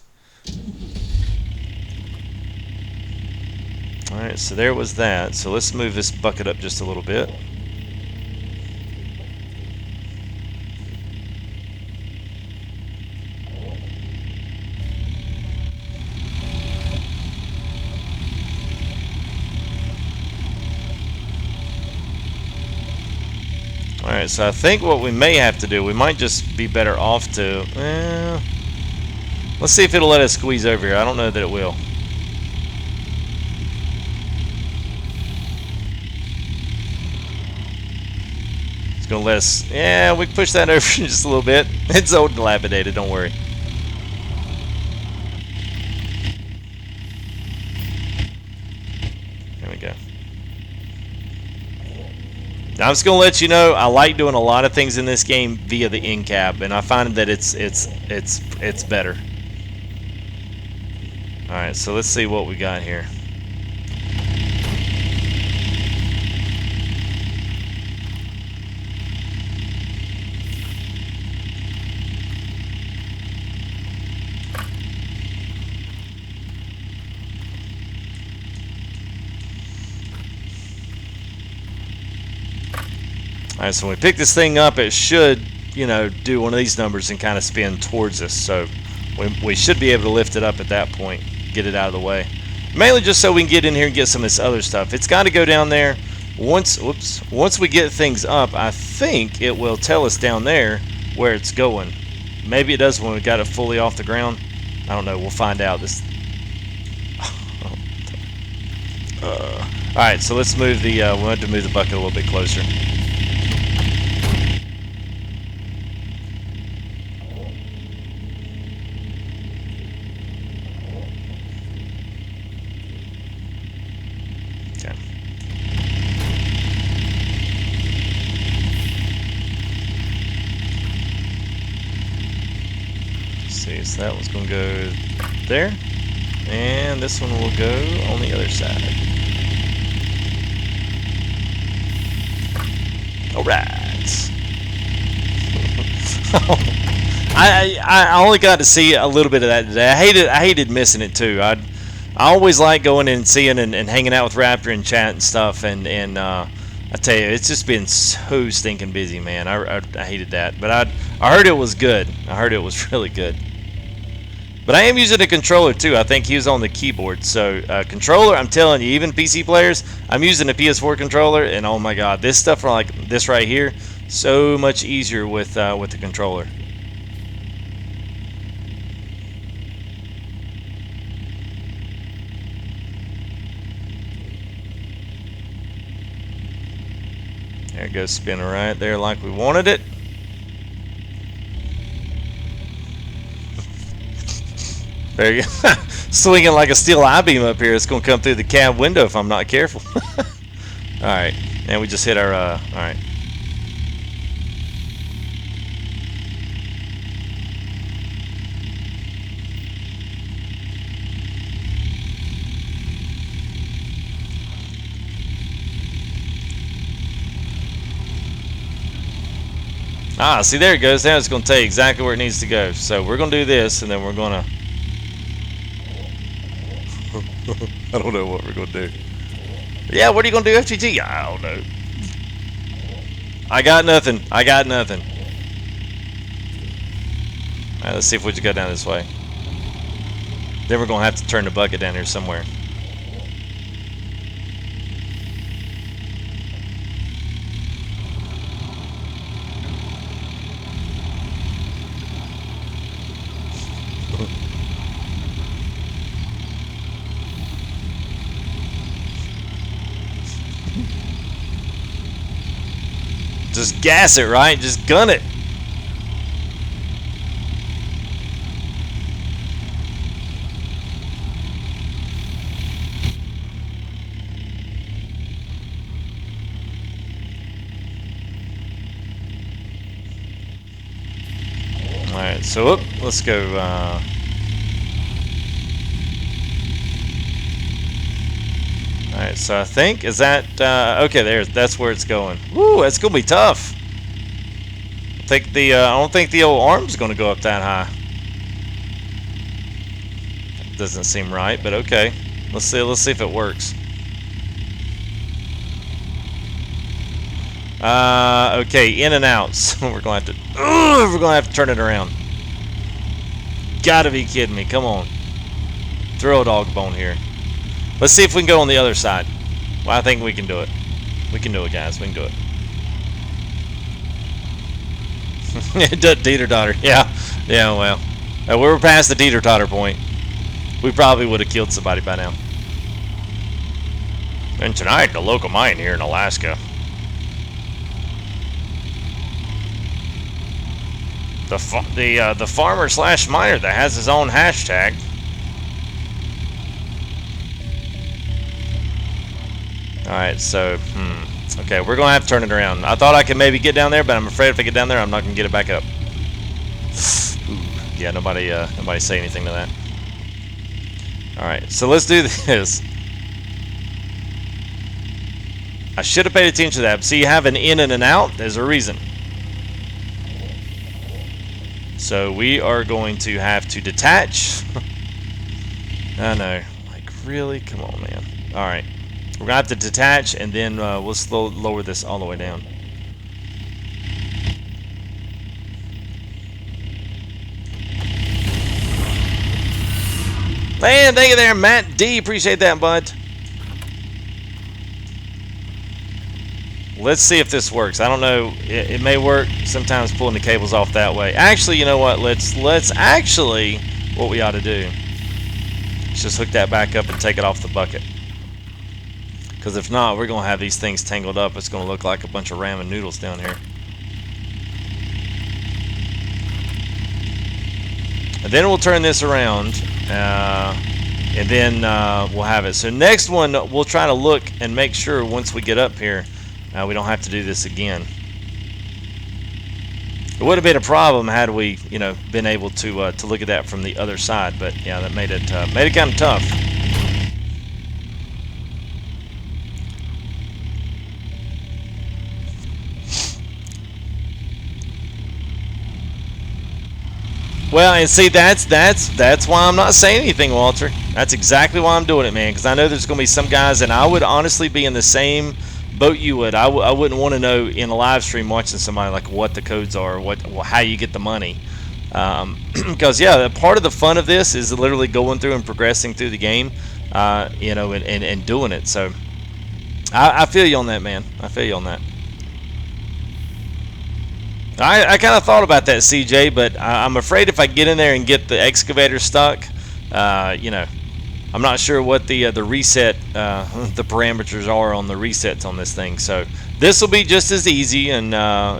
All right. So there was that. So let's move this bucket up just a little bit. Alright, so I think what we may have to do, we might just be better off to... let's see if it'll let us squeeze over here. I don't know that it will. It's going to let us... Yeah, we can push that over just a little bit. It's old and dilapidated, don't worry. There we go. Now, I'm just going to let you know, I like doing a lot of things in this game via the end cap, and I find that it's better. All right, so let's see what we got here. Alright, so when we pick this thing up, it should, you know, do one of these numbers and kind of spin towards us. So we should be able to lift it up at that point, get it out of the way. Mainly just so we can get in here and get some of this other stuff. It's got to go down there. Once we get things up, I think it will tell us down there where it's going. Maybe it does when we got it fully off the ground. I don't know. We'll find out. Alright, so let's move the, we want to move the bucket a little bit closer. So that one's going to go there, and this one will go on the other side. All right. I only got to see a little bit of that today. I hated missing it too. I always like going and seeing and hanging out with Raptor and chat and stuff, and I tell you, it's just been so stinking busy, man. I hated that, but I heard it was good. I heard it was really good. But I am using a controller too. I think he was on the keyboard. So controller, I'm telling you, even PC players, I'm using a PS4 controller, and oh my god, this stuff like this right here, so much easier with the controller. There it goes, spinning right there like we wanted it. There you go. Swinging like a steel I-beam up here. It's going to come through the cab window if I'm not careful. Alright. And we just hit our... Alright. Ah, see, there it goes. Now it's going to tell you exactly where it needs to go. So we're going to do this, and then we're going to... I don't know what we're going to do. Yeah, what are you going to do, FGT? I don't know. I got nothing. I got nothing. All right, let's see if we just go down this way. Then we're going to have to turn the bucket down here somewhere. Just gas it, right? Just gun it. Alright, so let's go. Alright, so I think, is that, okay, that's where it's going. Woo, that's going to be tough. I don't think the old arm's going to go up that high. Doesn't seem right, but okay. Let's see if it works. Okay, in and out. So we're going to have to turn it around. Gotta be kidding me. Come on. Throw a dog bone here. Let's see if we can go on the other side. Well, I think we can do it. We can do it, guys. We can do it. Teeter-totter. Yeah. Yeah, well. We were past the teeter-totter point. We probably would have killed somebody by now. And tonight, the local mine here in Alaska. The farmer / miner that has his own hashtag. Alright, so, okay, we're going to have to turn it around. I thought I could maybe get down there, but I'm afraid if I get down there, I'm not going to get it back up. Ooh, yeah, nobody say anything to that. Alright, so let's do this. I should have paid attention to that. See, you have an in and an out. There's a reason. So we are going to have to detach. I know. Like, really? Come on, man. Alright. We're going to have to detach, and then we'll lower this all the way down. Man, thank you there, Matt D. Appreciate that, bud. Let's see if this works. I don't know. It may work sometimes pulling the cables off that way. Actually, you know what? Let's actually, what we ought to do, let's just hook that back up and take it off the bucket. Because if not, we're going to have these things tangled up. It's going to look like a bunch of ramen noodles down here. And then we'll turn this around, and then we'll have it. So next one, we'll try to look and make sure once we get up here, we don't have to do this again. It would have been a problem had we, been able to look at that from the other side. But yeah, that made it kind of tough. Well, and see, that's why I'm not saying anything, Walter. That's exactly why I'm doing it, man. Because I know there's going to be some guys, and I would honestly be in the same boat you would. I wouldn't want to know in a live stream watching somebody like what the codes are, how you get the money. Because yeah, part of the fun of this is literally going through and progressing through the game, and doing it. So I feel you on that, man. I feel you on that. I kind of thought about that, CJ, but I'm afraid if I get in there and get the excavator stuck, I'm not sure what the reset, the parameters are on the resets on this thing. So this will be just as easy, and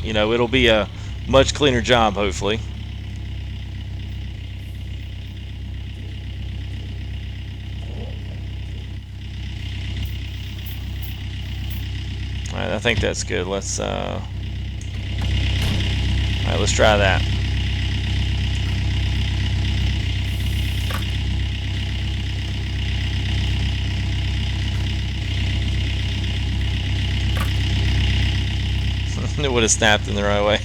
it'll be a much cleaner job, hopefully. All right, I think that's good. Let's all right, let's try that. It would have snapped in the right way.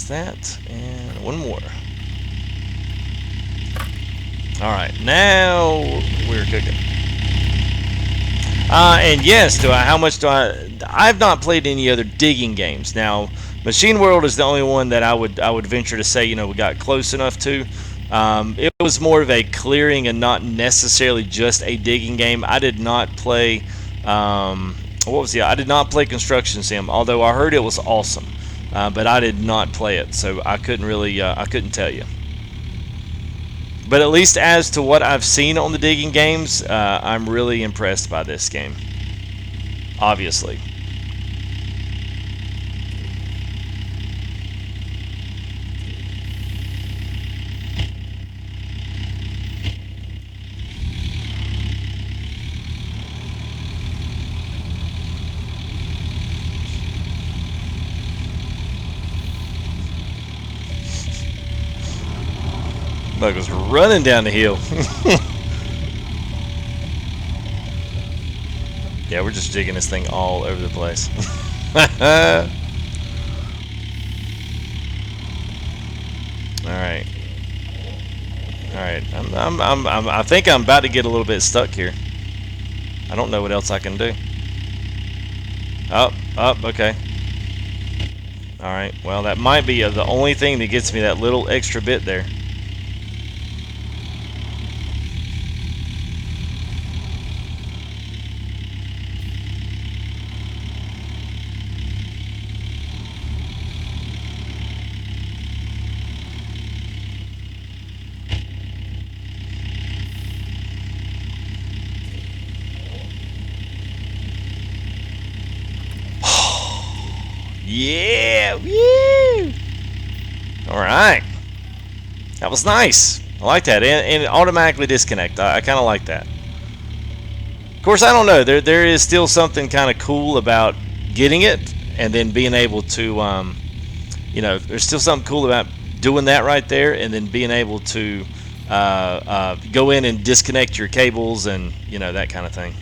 That's that, and one more. All right, now we're cooking. And yes, how much do I? I've not played any other digging games. Now, Machine World is the only one that I would venture to say we got close enough to. It was more of a clearing and not necessarily just a digging game. I did not play. What was the? I did not play Construction Sim, although I heard it was awesome, but I did not play it, so I couldn't really. I couldn't tell you. But at least as to what I've seen on the digging games, I'm really impressed by this game. Obviously. Bug was running down the hill. Yeah, we're just digging this thing all over the place. Alright. Alright. I think I'm about to get a little bit stuck here. I don't know what else I can do. Okay. Alright, well that might be the only thing that gets me that little extra bit there. Yeah, woo! All right, that was nice. I like that, and it automatically disconnect. I kind of like that. Of course, I don't know. There is still something kind of cool about getting it and then being able to, there's still something cool about doing that right there, and then being able to go in and disconnect your cables and that kind of thing.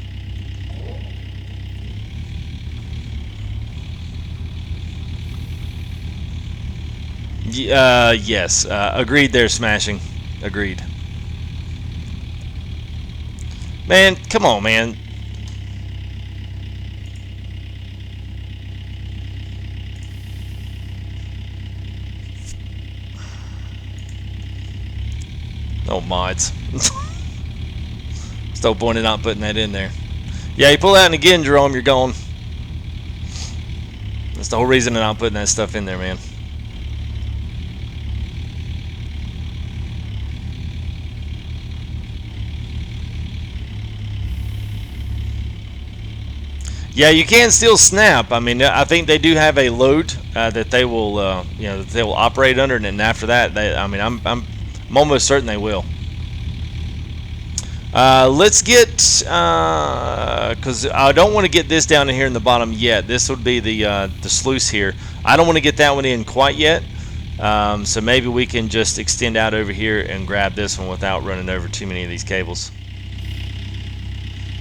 Yes. Agreed there, Smashing. Agreed. Man, come on, man. Oh, mods. There's no point in not putting that in there. Yeah, you pull that in again, Jerome, you're gone. That's the whole reason I'm not putting that stuff in there, man. Yeah, you can still snap. I mean, I think they do have a load that they will, that they will operate under, and then after that, I'm almost certain they will. Let's get, because I don't want to get this down in here in the bottom yet. This would be the sluice here. I don't want to get that one in quite yet. So maybe we can just extend out over here and grab this one without running over too many of these cables.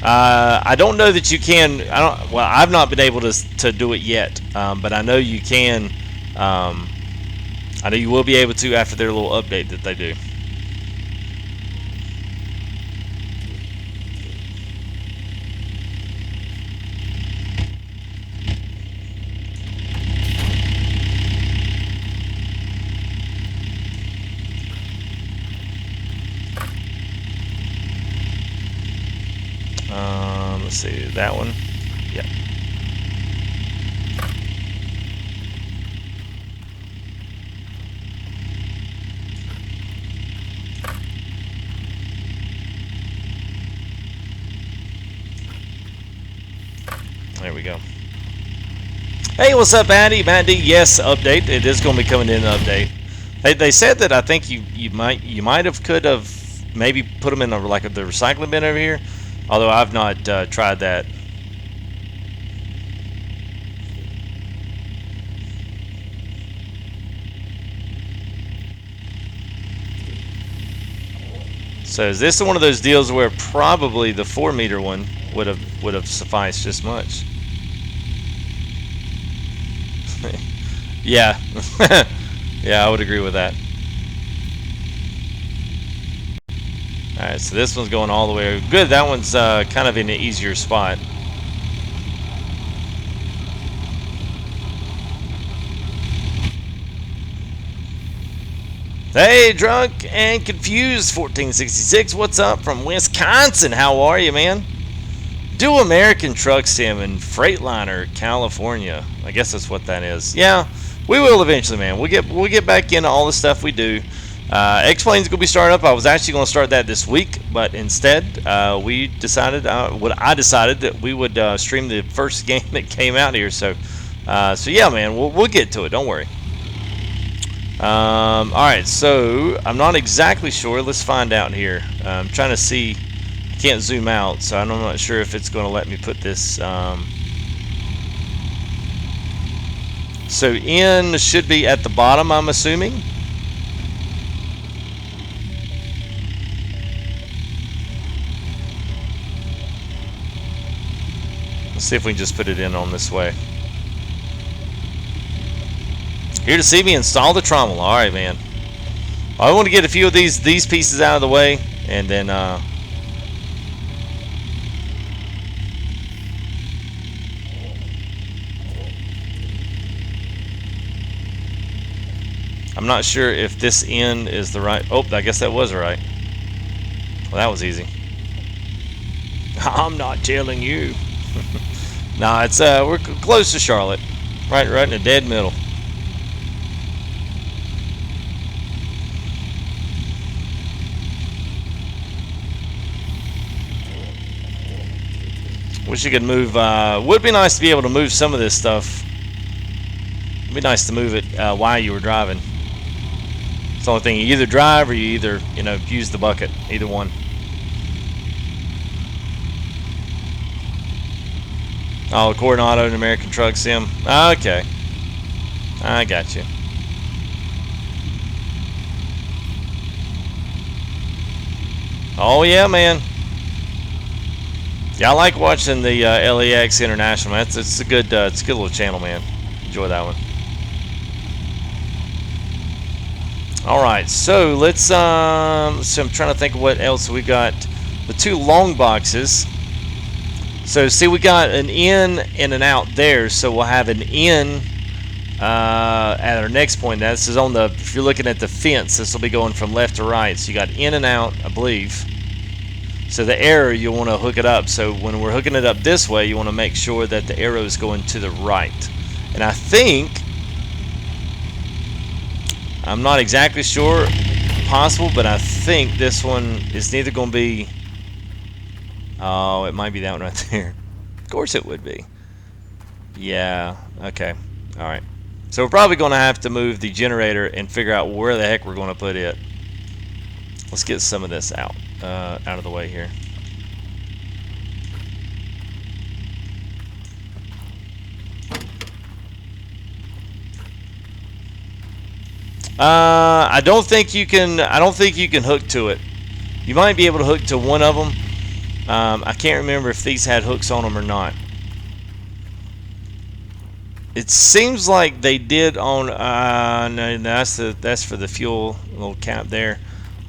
I don't know that you can. Well, I've not been able to do it yet, but I know you can. I know you will be able to after their little update that they do. Let's see, that one. Yep. There we go. Hey, what's up, Andy? Matt D. Yes, update. It is going to be coming in an update. They said that I think you might have maybe put them in the recycling bin over here. Although I've not tried that. So is this one of those deals where probably the 4-meter one would have sufficed just much? Yeah. Yeah, I would agree with that. Alright, so this one's going all the way. Good, that one's kind of in an easier spot. Hey, Drunk and Confused 1466, what's up from Wisconsin? How are you, man? Do American Truck Sim in Freightliner, California. I guess that's what that is. Yeah, we will eventually, man. We'll get back into all the stuff we do. X-Plane's gonna be starting up. I was actually gonna start that this week, but instead, we decided. I decided that we would stream the first game that came out here. So yeah, man, we'll get to it. Don't worry. All right, so I'm not exactly sure. Let's find out here. I'm trying to see. I can't zoom out, so I'm not sure if it's going to let me put this. So N should be at the bottom, I'm assuming. Let's see if we can just put it in on this way. Here to see me install the trommel. All right, man. I want to get a few of these pieces out of the way, and then I'm not sure if this end is the right. Oh, I guess that was right. Well, that was easy. I'm not telling you. Nah, it's we're close to Charlotte, right in the dead middle. Wish you could move. Would be nice to be able to move some of this stuff. It'd be nice to move it while you were driving. It's the only thing. You either drive or you either use the bucket. Either one. Oh, Coronado and American Truck Sim. Okay, I got you. Oh yeah, man. Yeah, I like watching the LAX International. It's a good little channel, man. Enjoy that one. All right, so let's. So I'm trying to think of what else we got. The two long boxes. So see, we got an in and an out there. So we'll have an in at our next point. Now, this is on the. If you're looking at the fence, this will be going from left to right. So you got in and out, I believe. So the arrow, you want to hook it up. So when we're hooking it up this way, you want to make sure that the arrow is going to the right. And I think, I'm not exactly sure, possible, but I think this one is neither going to be, oh, it might be that one right there. Of course it would be. Yeah, okay, all right. So we're probably going to have to move the generator and figure out where the heck we're going to put it. Let's get some of this out of the way here. I don't think you can hook to it. You might be able to hook to one of them. I can't remember if these had hooks on them or not. It seems like they did on. No, that's for the fuel little cap there.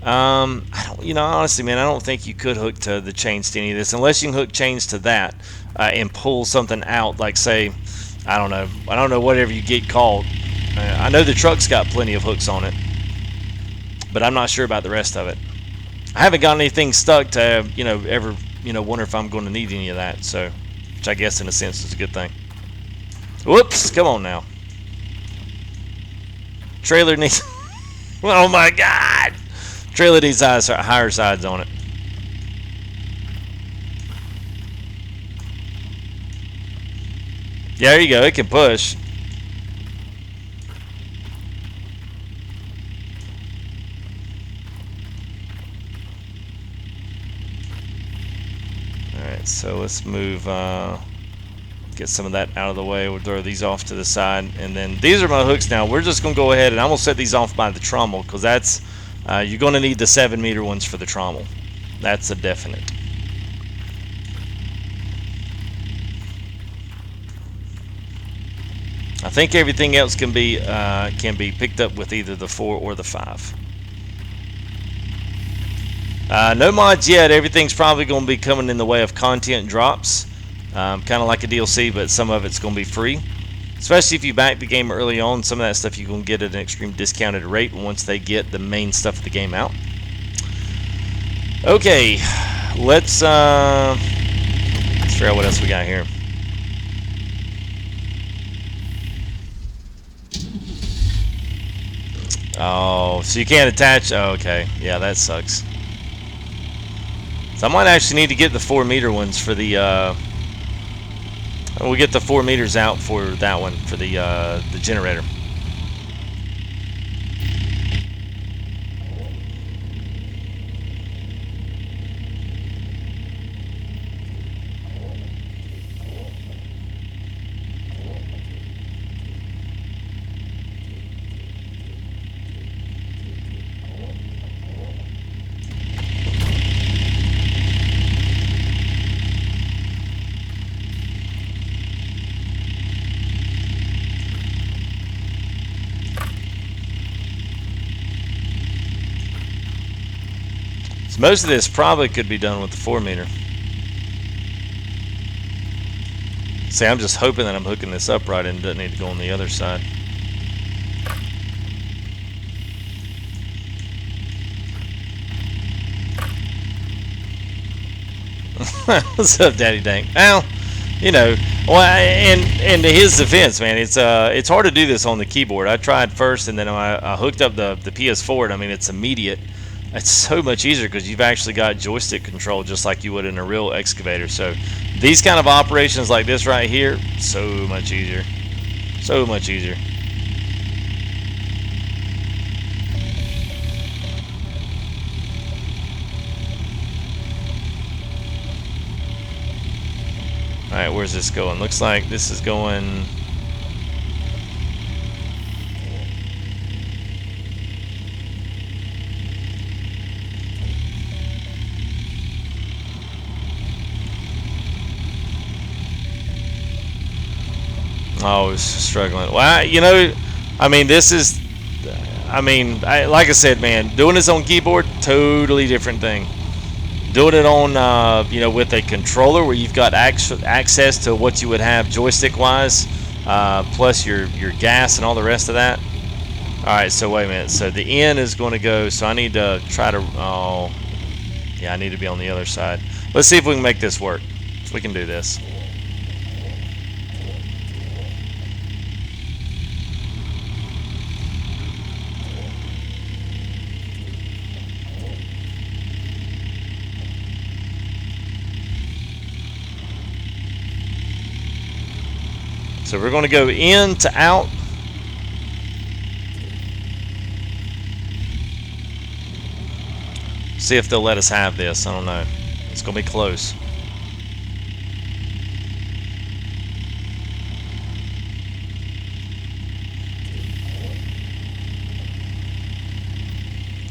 I don't, honestly, man, I don't think you could hook to the chains to any of this unless you can hook chains to that and pull something out, like say, I don't know, whatever you get called. I know the truck's got plenty of hooks on it, but I'm not sure about the rest of it. I haven't got anything stuck to ever wonder if I'm going to need any of that. So, which I guess in a sense is a good thing. Whoops! Come on now. Trailer needs. Oh my God! Trailer needs higher sides on it. Yeah, there you go. It can push. Alright, so let's move, get some of that out of the way. We'll throw these off to the side. And then these are my hooks now. We're just going to go ahead and I'm going to set these off by the trommel because that's, you're going to need the 7-meter ones for the trommel. That's a definite. I think everything else can be picked up with either the 4 or the 5. No mods yet. Everything's probably going to be coming in the way of content drops, kind of like a DLC, but some of it's going to be free. Especially if you back the game early on, some of that stuff you can get at an extreme discounted rate once they get the main stuff of the game out. Okay, let's figure out what else we got here. Oh, so you can't attach. Oh, okay, yeah, that sucks. So I might actually need to get the 4-meter ones for the. We'll get the 4 meters out for that one for the generator. So most of this probably could be done with the 4-meter. See, I'm just hoping that I'm hooking this up right and doesn't need to go on the other side. What's up, Daddy Dank? Well, you know, well, and to his defense, man, it's hard to do this on the keyboard. I tried first, and then I hooked up the PS4, and I mean, it's immediate. It's so much easier because you've actually got joystick control just like you would in a real excavator. So these kind of operations like this right here, so much easier. So much easier. Alright, where's this going? Looks like this is going... Oh, it's struggling. Well, you know, I mean, this is, I mean, like I said, man, doing this on keyboard, totally different thing. Doing it on, you know, with a controller where you've got access to what you would have joystick-wise, plus your gas and all the rest of that. All right, so wait a minute. So the N is going to go, so I need to try to, oh, yeah, I need to be on the other side. Let's see if we can make this work. If we can do this. So we're going to go in to out. See if they'll let us have this. I don't know. It's going to be close.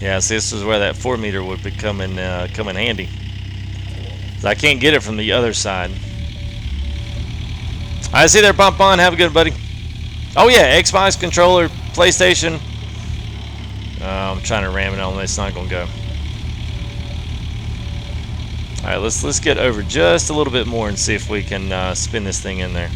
Yeah, see, this is where that 4-meter would be come in handy. I can't get it from the other side. I see there, Pump On. Have a good one, buddy. Oh yeah, Xbox controller, PlayStation. I'm trying to ram it on. It's not going to go. All right, let's get over just a little bit more and see if we can spin this thing in there.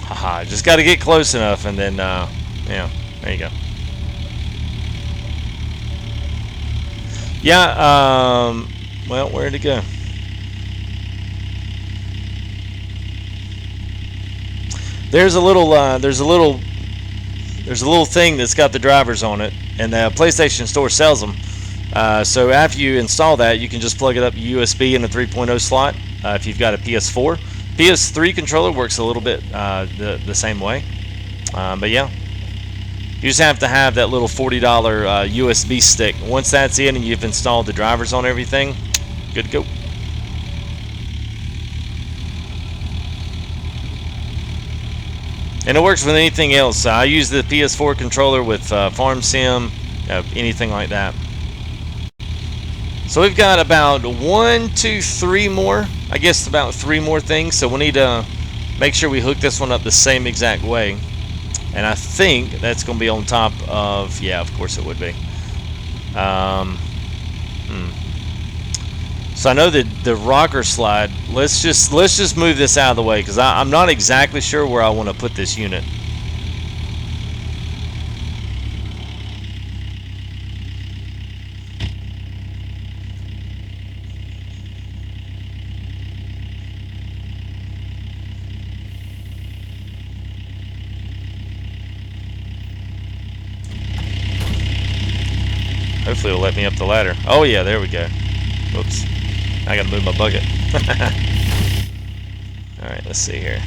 Haha, just got to get close enough, and then yeah, there you go. Yeah, well, where'd it go? There's a little thing that's got the drivers on it, and the PlayStation Store sells them. So after you install that, you can just plug it up USB in the 3.0 slot. If you've got a PS4, PS3 controller works a little bit the same way. But yeah. You just have to have that little $40 USB stick. Once that's in and you've installed the drivers on everything, good to go. And it works with anything else. I use the PS4 controller with Farm Sim anything like that. So we've got about 1, 2, 3 more. I guess about 3 more things. So we need to make sure we hook this one up the same exact way. And I think that's going to be on top of, yeah, of course it would be. So I know that the rocker slide, let's just move this out of the way, because I'm not exactly sure where I want to put this unit. Hopefully it'll let me up the ladder. Oh yeah, there we go. Whoops. I gotta move my bucket. Alright, let's see here.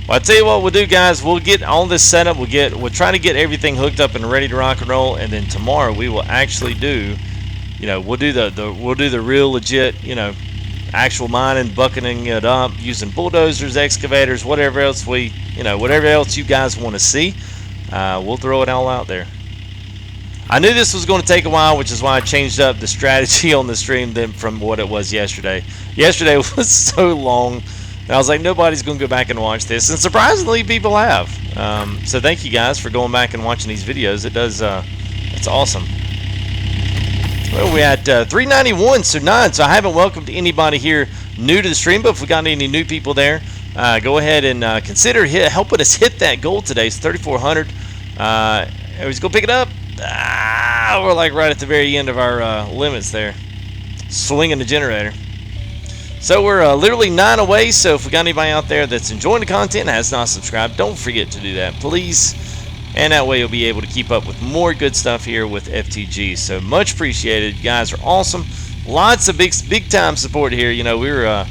Well, I tell you what we'll do, guys. We'll get all this set up. We'll try to get everything hooked up and ready to rock and roll, and then tomorrow we will actually do, we'll do the real legit, actual mining, bucketing it up, using bulldozers, excavators, whatever else whatever else you guys want to see. We'll throw it all out there. I knew this was going to take a while, which is why I changed up the strategy on the stream from what it was yesterday. Yesterday was so long, and I was like, nobody's going to go back and watch this, and surprisingly, people have. So thank you guys for going back and watching these videos. It does. It's awesome. Well, we're at 391, so 9. So I haven't welcomed anybody here new to the stream, but if we got any new people there, go ahead and consider helping us hit that goal today. It's 3,400. Let's go pick it up. We're like right at the very end of our limits there. Swinging the generator. So we're literally 9 away, so if we got anybody out there that's enjoying the content and has not subscribed, don't forget to do that, please. And that way you'll be able to keep up with more good stuff here with FTG. So much appreciated. You guys are awesome. Lots of big time support here. We were at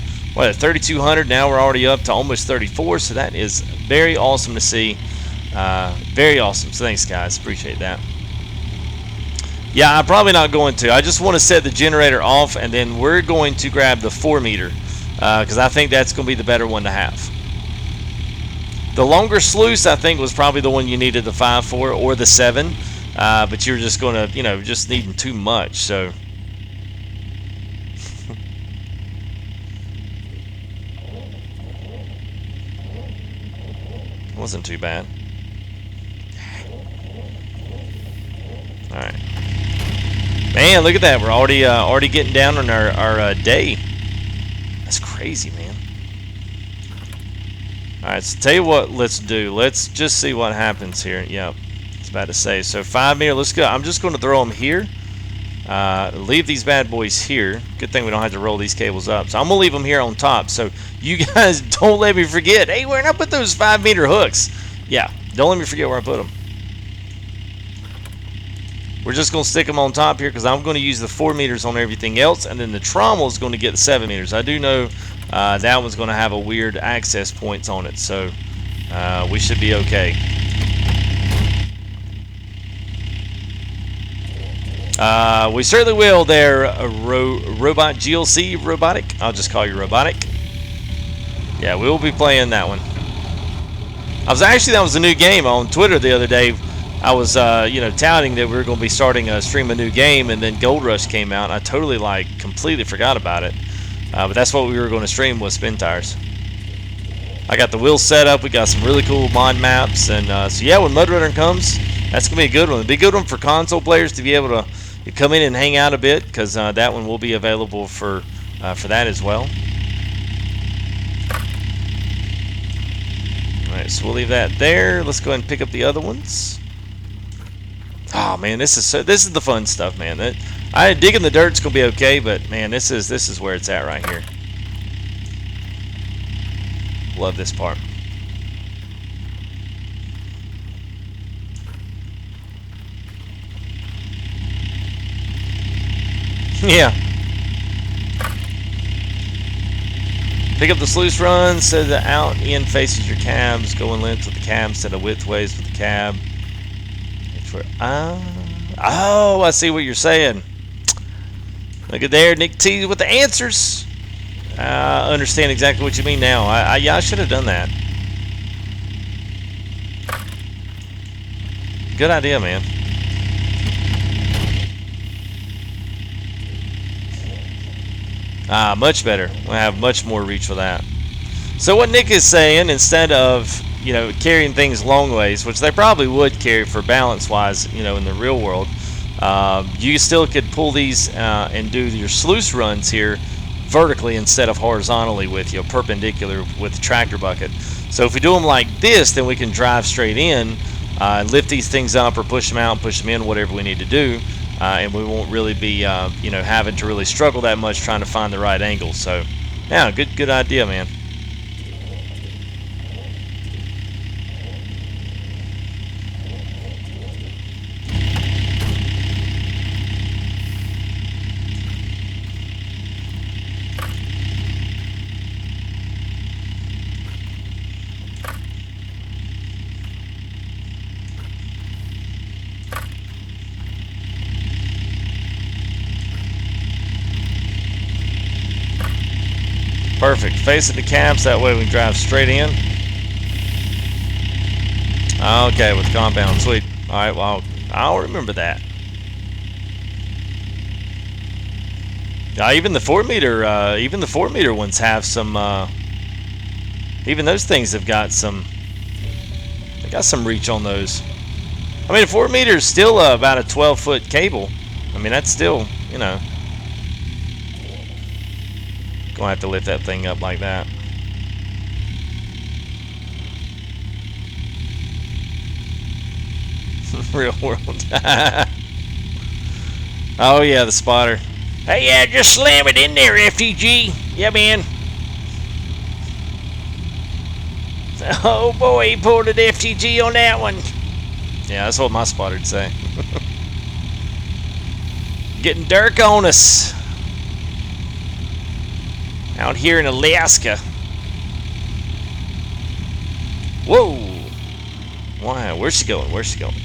3,200. Now we're already up to almost 34. So that is very awesome to see. Very awesome. So thanks, guys. Appreciate that. Yeah, I'm probably not going to. I just want to set the generator off, and then we're going to grab the 4 meter because I think that's going to be the better one to have. The longer sluice, I think, was probably the one you needed, the 5.4 or the 7, but you're just going to, just needing too much, so. Wasn't too bad. All right. Man, look at that. We're already getting down on our day. That's crazy, man. Alright, so tell you what let's do. Let's just see what happens here. Yep, it's about to say. So 5 meter, let's go. I'm just going to throw them here. Leave these bad boys here. Good thing we don't have to roll these cables up. So I'm going to leave them here on top. So you guys don't let me forget. Hey, where did I put those 5 meter hooks? Yeah, don't let me forget where I put them. We're just going to stick them on top here because I'm going to use the 4 meters on everything else. And then the trommel is going to get the 7 meters. I do know that one's going to have a weird access points on it, so we should be okay. We certainly will there, Robot GLC Robotic. I'll just call you Robotic. Yeah, we'll be playing that one. That was a new game on Twitter the other day. I was, touting that we were going to be starting a stream a new game, and then Gold Rush came out. I totally, completely forgot about it. But that's what we were going to stream with Spin Tires. I got the wheels set up. We got some really cool mod maps. And so, yeah, when Mud Runner comes, that's going to be a good one. It'll be a good one for console players to be able to come in and hang out a bit, because that one will be available for that as well. All right, so we'll leave that there. Let's go ahead and pick up the other ones. Oh, man, this is the fun stuff, man. Digging the dirt's gonna be okay, but man, this is where it's at right here. Love this part. Yeah. Pick up the sluice run so the out in faces your cabs. Go in length with the cab instead of widthways with the cab. Oh, I see what you're saying. Look at there, Nick T with the answers. I understand exactly what you mean now. Yeah, I should have done that. Good idea, man. Much better. We'll have much more reach for that. So what Nick is saying, instead of, you know, carrying things long ways, which they probably would carry for balance-wise, you know, in the real world, you still could pull these and do your sluice runs here vertically instead of horizontally with, you know, perpendicular with the tractor bucket. So if we do them like this, then we can drive straight in, lift these things up or push them out and push them in, whatever we need to do. And we won't really be, you know, having to really struggle that much trying to find the right angle. So, yeah, good idea, man. Perfect. Facing the cabs, that way we can drive straight in. Okay, with compound, sweet. All right, well, I'll remember that. Even the 4-meter ones have some. Even those things have got some. They got some reach on those. I mean, a 4-meter is still about a 12-foot cable. I mean, that's still, you know. Gonna have to lift that thing up like that. Real world. Oh yeah, the spotter. Hey, yeah, just slam it in there, FTG. Yeah, man. Oh boy, he pulled an FTG on that one. Yeah, that's what my spotter'd say. Getting Dirk on us. Out here in Alaska. Whoa! Wow, where's she going? Where's she going?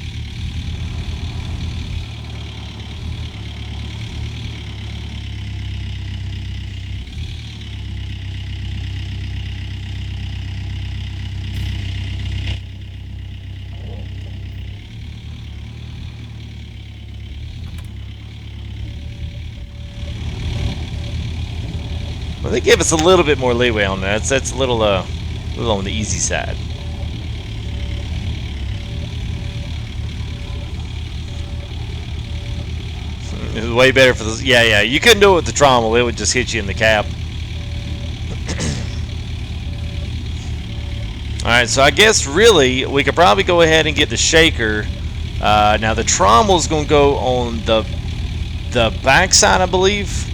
Well, they give us a little bit more leeway on that. That's a little on the easy side. It was way better for the. Yeah. You couldn't do it with the trommel. It would just hit you in the cab. All right, so I guess really we could probably go ahead and get the shaker. Now the trommel's gonna go on the backside, I believe.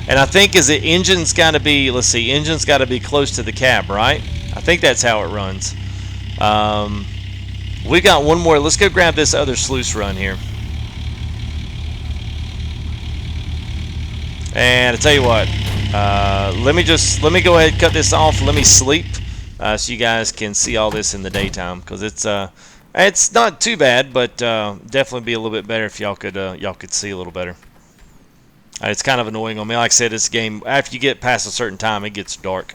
And I think is the engine's got to be, let's see, engine's got to be close to the cab, right? I think that's how it runs. We got one more. Let's go grab this other sluice run here. And I tell you what, let me go ahead and cut this off. Let me sleep so you guys can see all this in the daytime, because it's not too bad, but definitely be a little bit better if y'all could see a little better. It's kind of annoying on me. Like I said, this game, after you get past a certain time, it gets dark.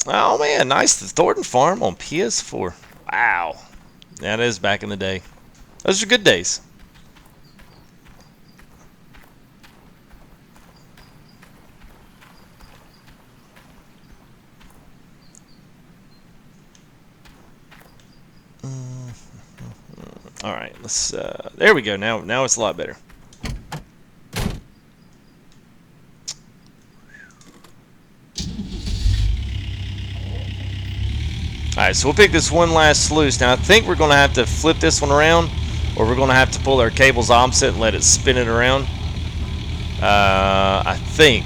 Oh man, nice. The Thornton Farm on PS4. Wow. That is back in the day. Those are good days. All right, let's. There we go. Now it's a lot better. All right, so we'll pick this one last sluice. Now I think we're going to have to flip this one around, or we're going to have to pull our cables opposite and let it spin it around. I think,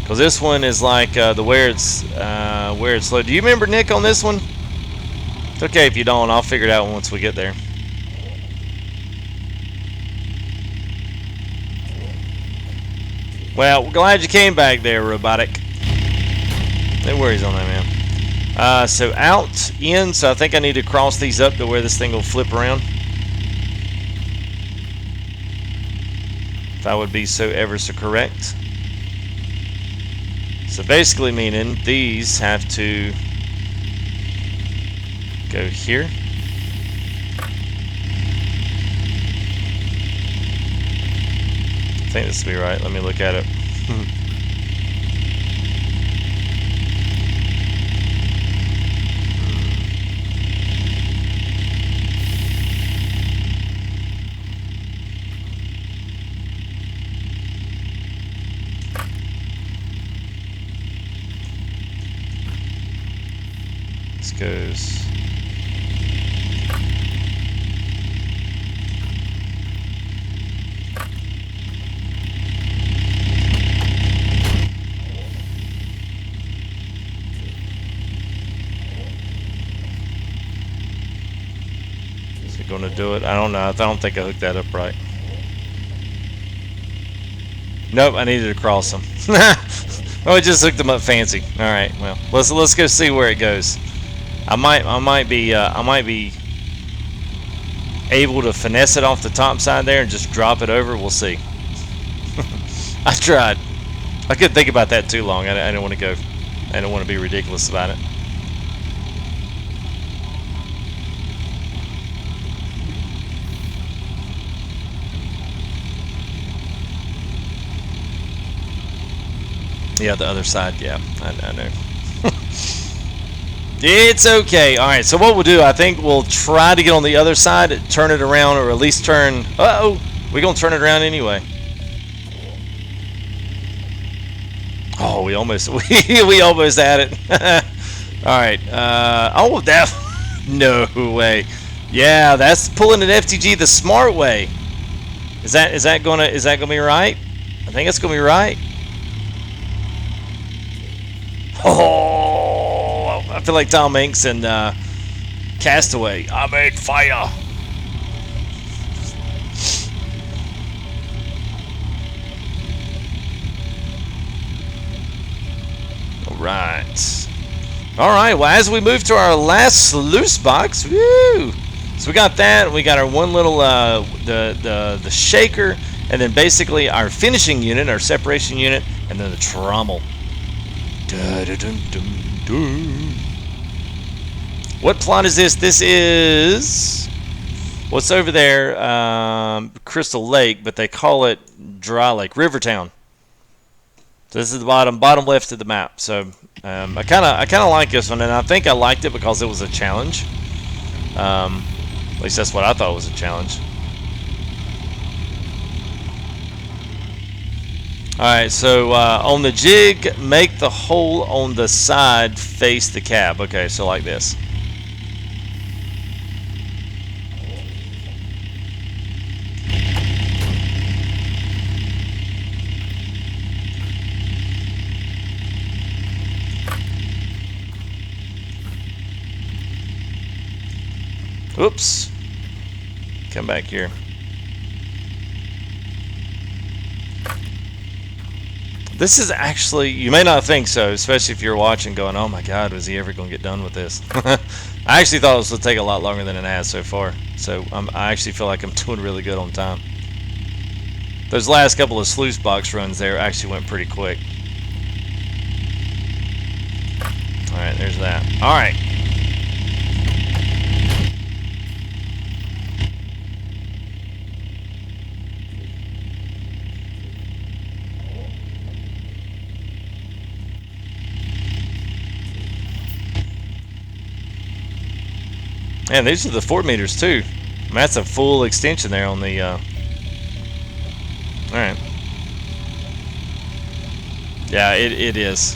because this one is like where it's low. Do you remember, Nick, on this one? It's okay if you don't. I'll figure it out once we get there. Well, glad you came back there, Robotic. No worries on that, man. So out, in, so I think I need to cross these up to where this thing will flip around. If I would be so ever so correct. So basically meaning these have to go here. I think this will be right. Let me look at it. This goes. Is it going to do it? I don't know. I don't think I hooked that up right. Nope, I needed to cross them. Oh, I just hooked them up fancy. All right, well, let's go see where it goes. I might be able to finesse it off the top side there and just drop it over. We'll see. I tried. I couldn't think about that too long. I didn't want to go. I didn't want to be ridiculous about it. Yeah, the other side. Yeah, I know. It's okay. All right, so what we'll do, I think we'll try to get on the other side, turn it around, or at least turn... Uh-oh, we're going to turn it around anyway. Oh, we almost we almost had it. All right. Oh, that... No way. Yeah, that's pulling an FTG the smart way. Is that gonna be right? I think it's gonna be right. Oh, I feel like Tom Hanks in Castaway. I made fire. All right. Well, as we move to our last sluice box, woo! So we got that. We got our one little the shaker, and then basically our finishing unit, our separation unit, and then the trommel. What plot is this? This is what's over there, Crystal Lake, but they call it Dry Lake, Rivertown. So this is the bottom left of the map. So I kind of like this one, and I think I liked it because it was a challenge. At least that's what I thought was a challenge. Alright, so on the jig, make the hole on the side face the cab. Okay, so like this. Oops. Come back here. This is actually, you may not think so, especially if you're watching going, oh my god, was he ever going to get done with this? I actually thought this would take a lot longer than it has so far. So I actually feel like I'm doing really good on time. Those last couple of sluice box runs there actually went pretty quick. Alright, there's that. Alright. Man, these are the 4 meters too. I mean, that's a full extension there on the. All right. Yeah, it is.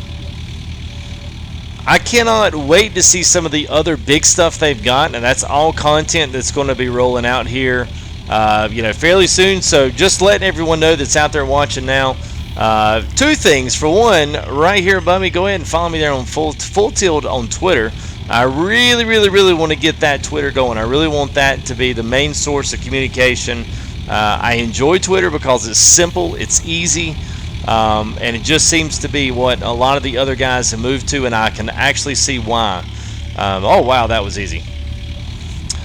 I cannot wait to see some of the other big stuff they've got, and that's all content that's going to be rolling out here, fairly soon. So just letting everyone know that's out there watching now. 2 things. For one, right here above me, go ahead and follow me there on Full Tilt on Twitter. I really, really, really want to get that Twitter going. I really want that to be the main source of communication. I enjoy Twitter because it's simple, it's easy. and it just seems to be what a lot of the other guys have moved to, and I can actually see why. Oh wow, that was easy.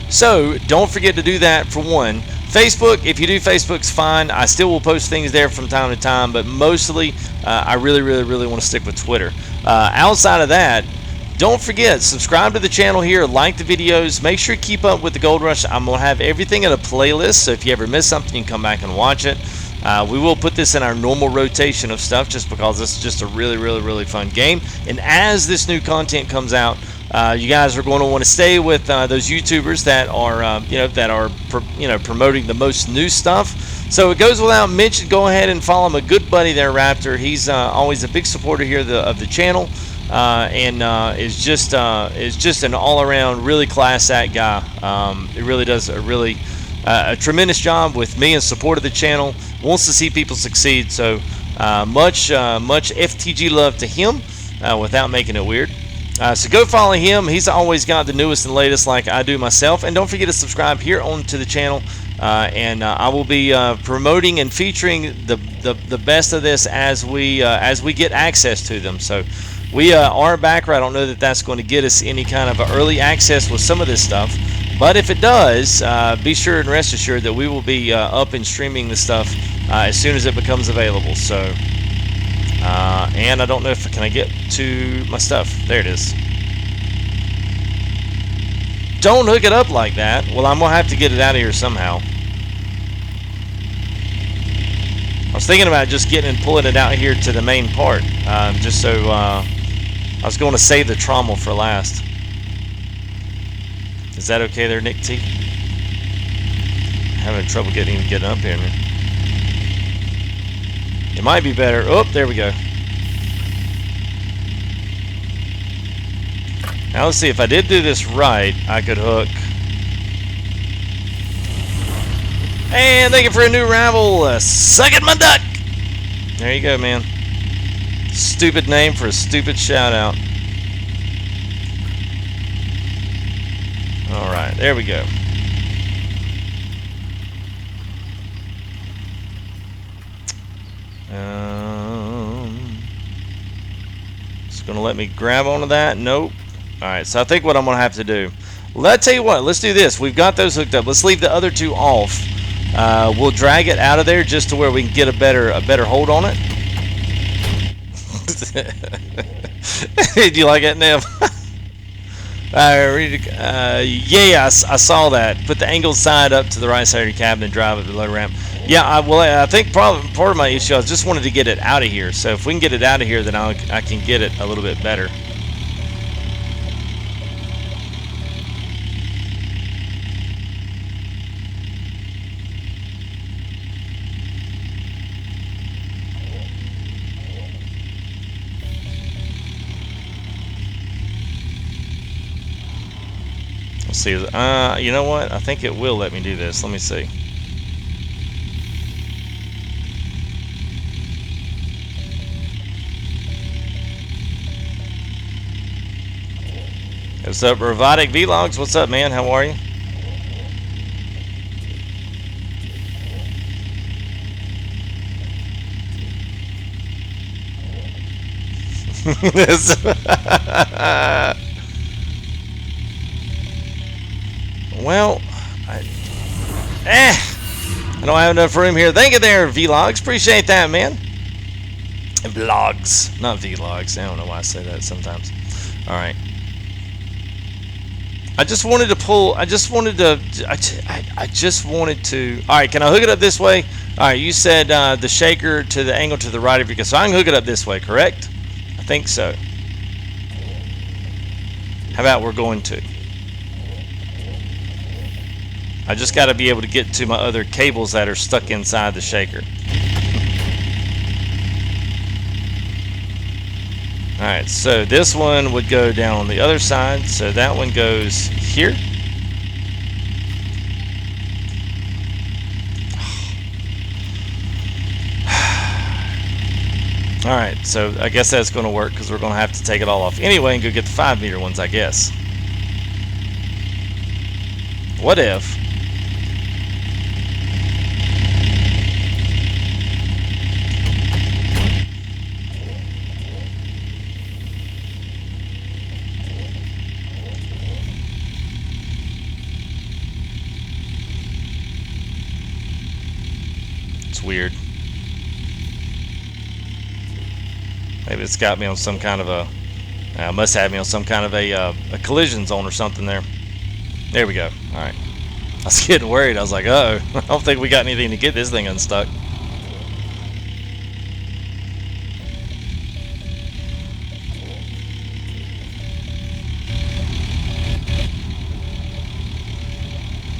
So don't forget to do that for one. Facebook, if you do Facebook's fine. I still will post things there from time to time, but mostly I really want to stick with Twitter. Outside of that, don't forget, subscribe to the channel here, like the videos, make sure you keep up with the Gold Rush. I'm going to have everything in a playlist, so if you ever miss something, you can come back and watch it. We will put this in our normal rotation of stuff just because this is just a really fun game. And as this new content comes out, you guys are going to want to stay with those YouTubers that are promoting the most new stuff. So it goes without mention. Go ahead and follow my good buddy there, Raptor. He's always a big supporter here of the channel, and is just an all-around really class act guy. It really does a tremendous job with me in support of the channel. Wants to see people succeed. So much FTG love to him without making it weird. So go follow him. He's always got the newest and latest like I do myself. And don't forget to subscribe here onto the channel. And I will be promoting and featuring the best of this as we get access to them. So we are back. I don't know that that's going to get us any kind of early access with some of this stuff. But if it does, be sure and rest assured that we will be up and streaming the stuff as soon as it becomes available. So. And I don't know if can I get to my stuff. There it is. Don't hook it up like that. Well, I'm gonna have to get it out of here somehow. I was thinking about just getting and pulling it out here to the main part, just so I was going to save the trommel for last. Is that okay there, Nick T? Having trouble getting up here. It might be better. Oh, there we go. Now let's see, if I did do this right, I could hook. And thank you for a new rival. Suck it, my duck. There you go, man. Stupid name for a stupid shout out. Alright, there we go. It's going to let me grab onto that. Nope. Alright, so I think what I'm going to have to do, let's tell you what, let's do this. We've got those hooked up. Let's leave the other two off. We'll drag it out of there just to where we can get a better hold on it. Do you like that, Nev? Yeah, I saw that. Put the angled side up to the right side of your cabin and drive it to the low ramp. Yeah, I think probably part of my issue, I just wanted to get it out of here. So if we can get it out of here, then I can get it a little bit better. Let's see. You know what? I think it will let me do this. Let me see. What's up, Robotic Vlogs? What's up, man? How are you? Well, I don't have enough room here. Thank you there, Vlogs. Appreciate that, man. Vlogs, not Vlogs. I don't know why I say that sometimes. All right. I just wanted to pull. I just wanted to. All right, can I hook it up this way? All right, you said the shaker to the angle to the right of your. So I can hook it up this way, correct? I think so. How about we're going to? I just got to be able to get to my other cables that are stuck inside the shaker. Alright, so this one would go down on the other side, so that one goes here. Alright, so I guess that's going to work because we're going to have to take it all off anyway and go get the 5-meter ones, I guess. What if? That's weird. Maybe it's got me on some kind of a... must have me on some kind of a collision zone or something there. There we go. Alright. I was getting worried. I was like, uh-oh. I don't think we got anything to get this thing unstuck.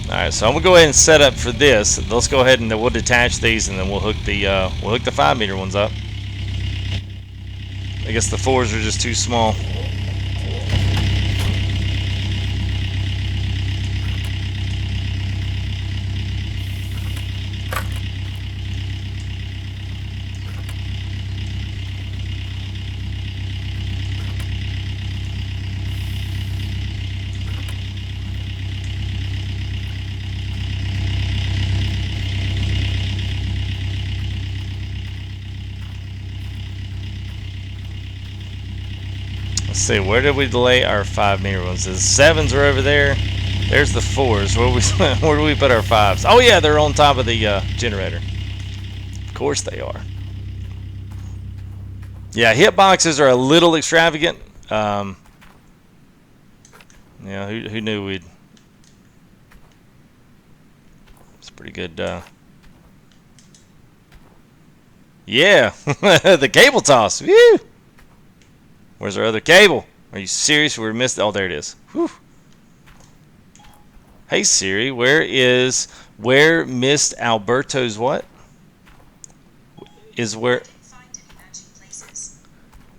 Alright, so I'm gonna go ahead and set up for this. Let's go ahead and we'll detach these, and then we'll hook the 5 meter ones up. I guess the 4s are just too small. Let's see, where did we lay our 5 meter ones? The 7s are over there. There's the 4s. Where do we put our 5s? Oh yeah, they're on top of the generator. Of course they are. Yeah, hitboxes are a little extravagant. Yeah, who knew we'd... It's pretty good. Yeah, the cable toss. Woo! Where's our other cable? Are you serious? We missed. Oh, there it is. Whew. Hey Siri, where missed Alberto's what? Is where?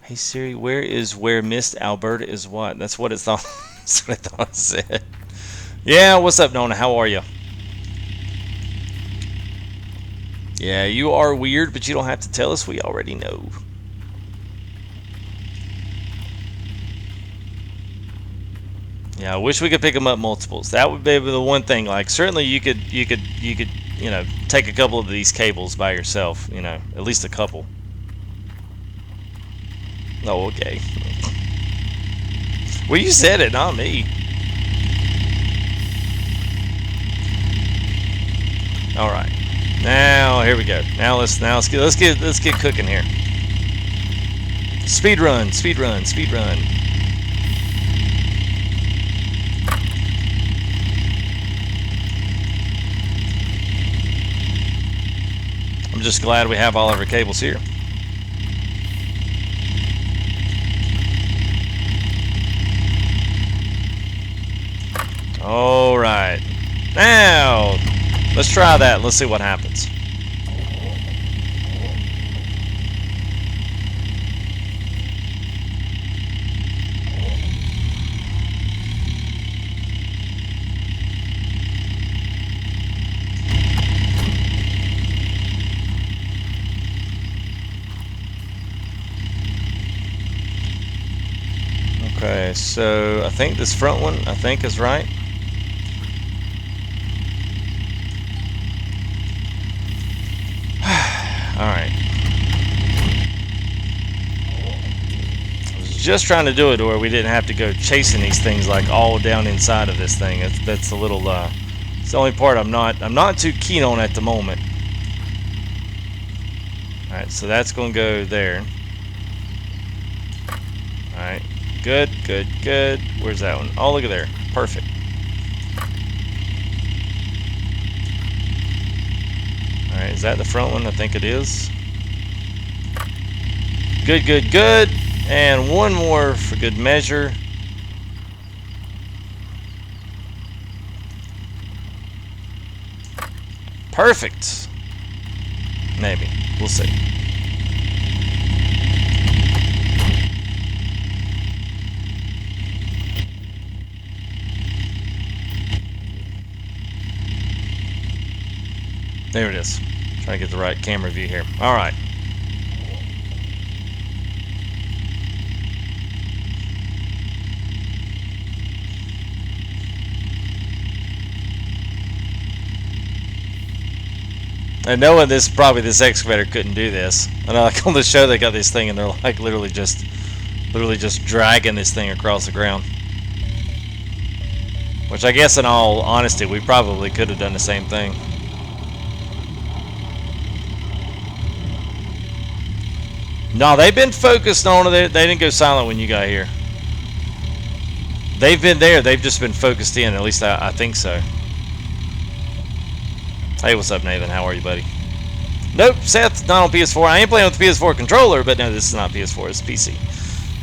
Hey Siri, where missed Alberta is what? That's what it thought. That's what I thought it said. Yeah, what's up, Nona? How are you? Yeah, you are weird, but you don't have to tell us. We already know. Yeah, I wish we could pick them up multiples. That would be the one thing. Like, certainly you could, you know, take a couple of these cables by yourself. You know, at least a couple. Oh, okay. Well, you said it, not me. All right. Now here we go. Now let's get cooking here. Speed run, speed run, speed run. I'm just glad we have all of our cables here. All right. Now, let's try that. Let's see what happens. Okay, so I think this front one, is right. Alright. I was just trying to do it to where we didn't have to go chasing these things like all down inside of this thing. That's a little it's the only part I'm not too keen on at the moment. Alright, so that's gonna go there. Alright. Good, good, good. Where's that one? Oh, look at there. Perfect. Alright, is that the front one? I think it is. Good, good, good. And one more for good measure. Perfect. Maybe. We'll see. There it is. Trying to get the right camera view here. All right. And knowing this, probably this excavator couldn't do this. I know, like on the show, they got this thing, and they're like literally just dragging this thing across the ground. Which I guess, in all honesty, we probably could have done the same thing. No, they've been focused on it. They didn't go silent when you got here. They've been there. They've just been focused in. At least I think so. Hey, what's up, Nathan? How are you, buddy? Nope, Seth, not on PS4. I am playing with the PS4 controller, but no, this is not PS4. It's PC.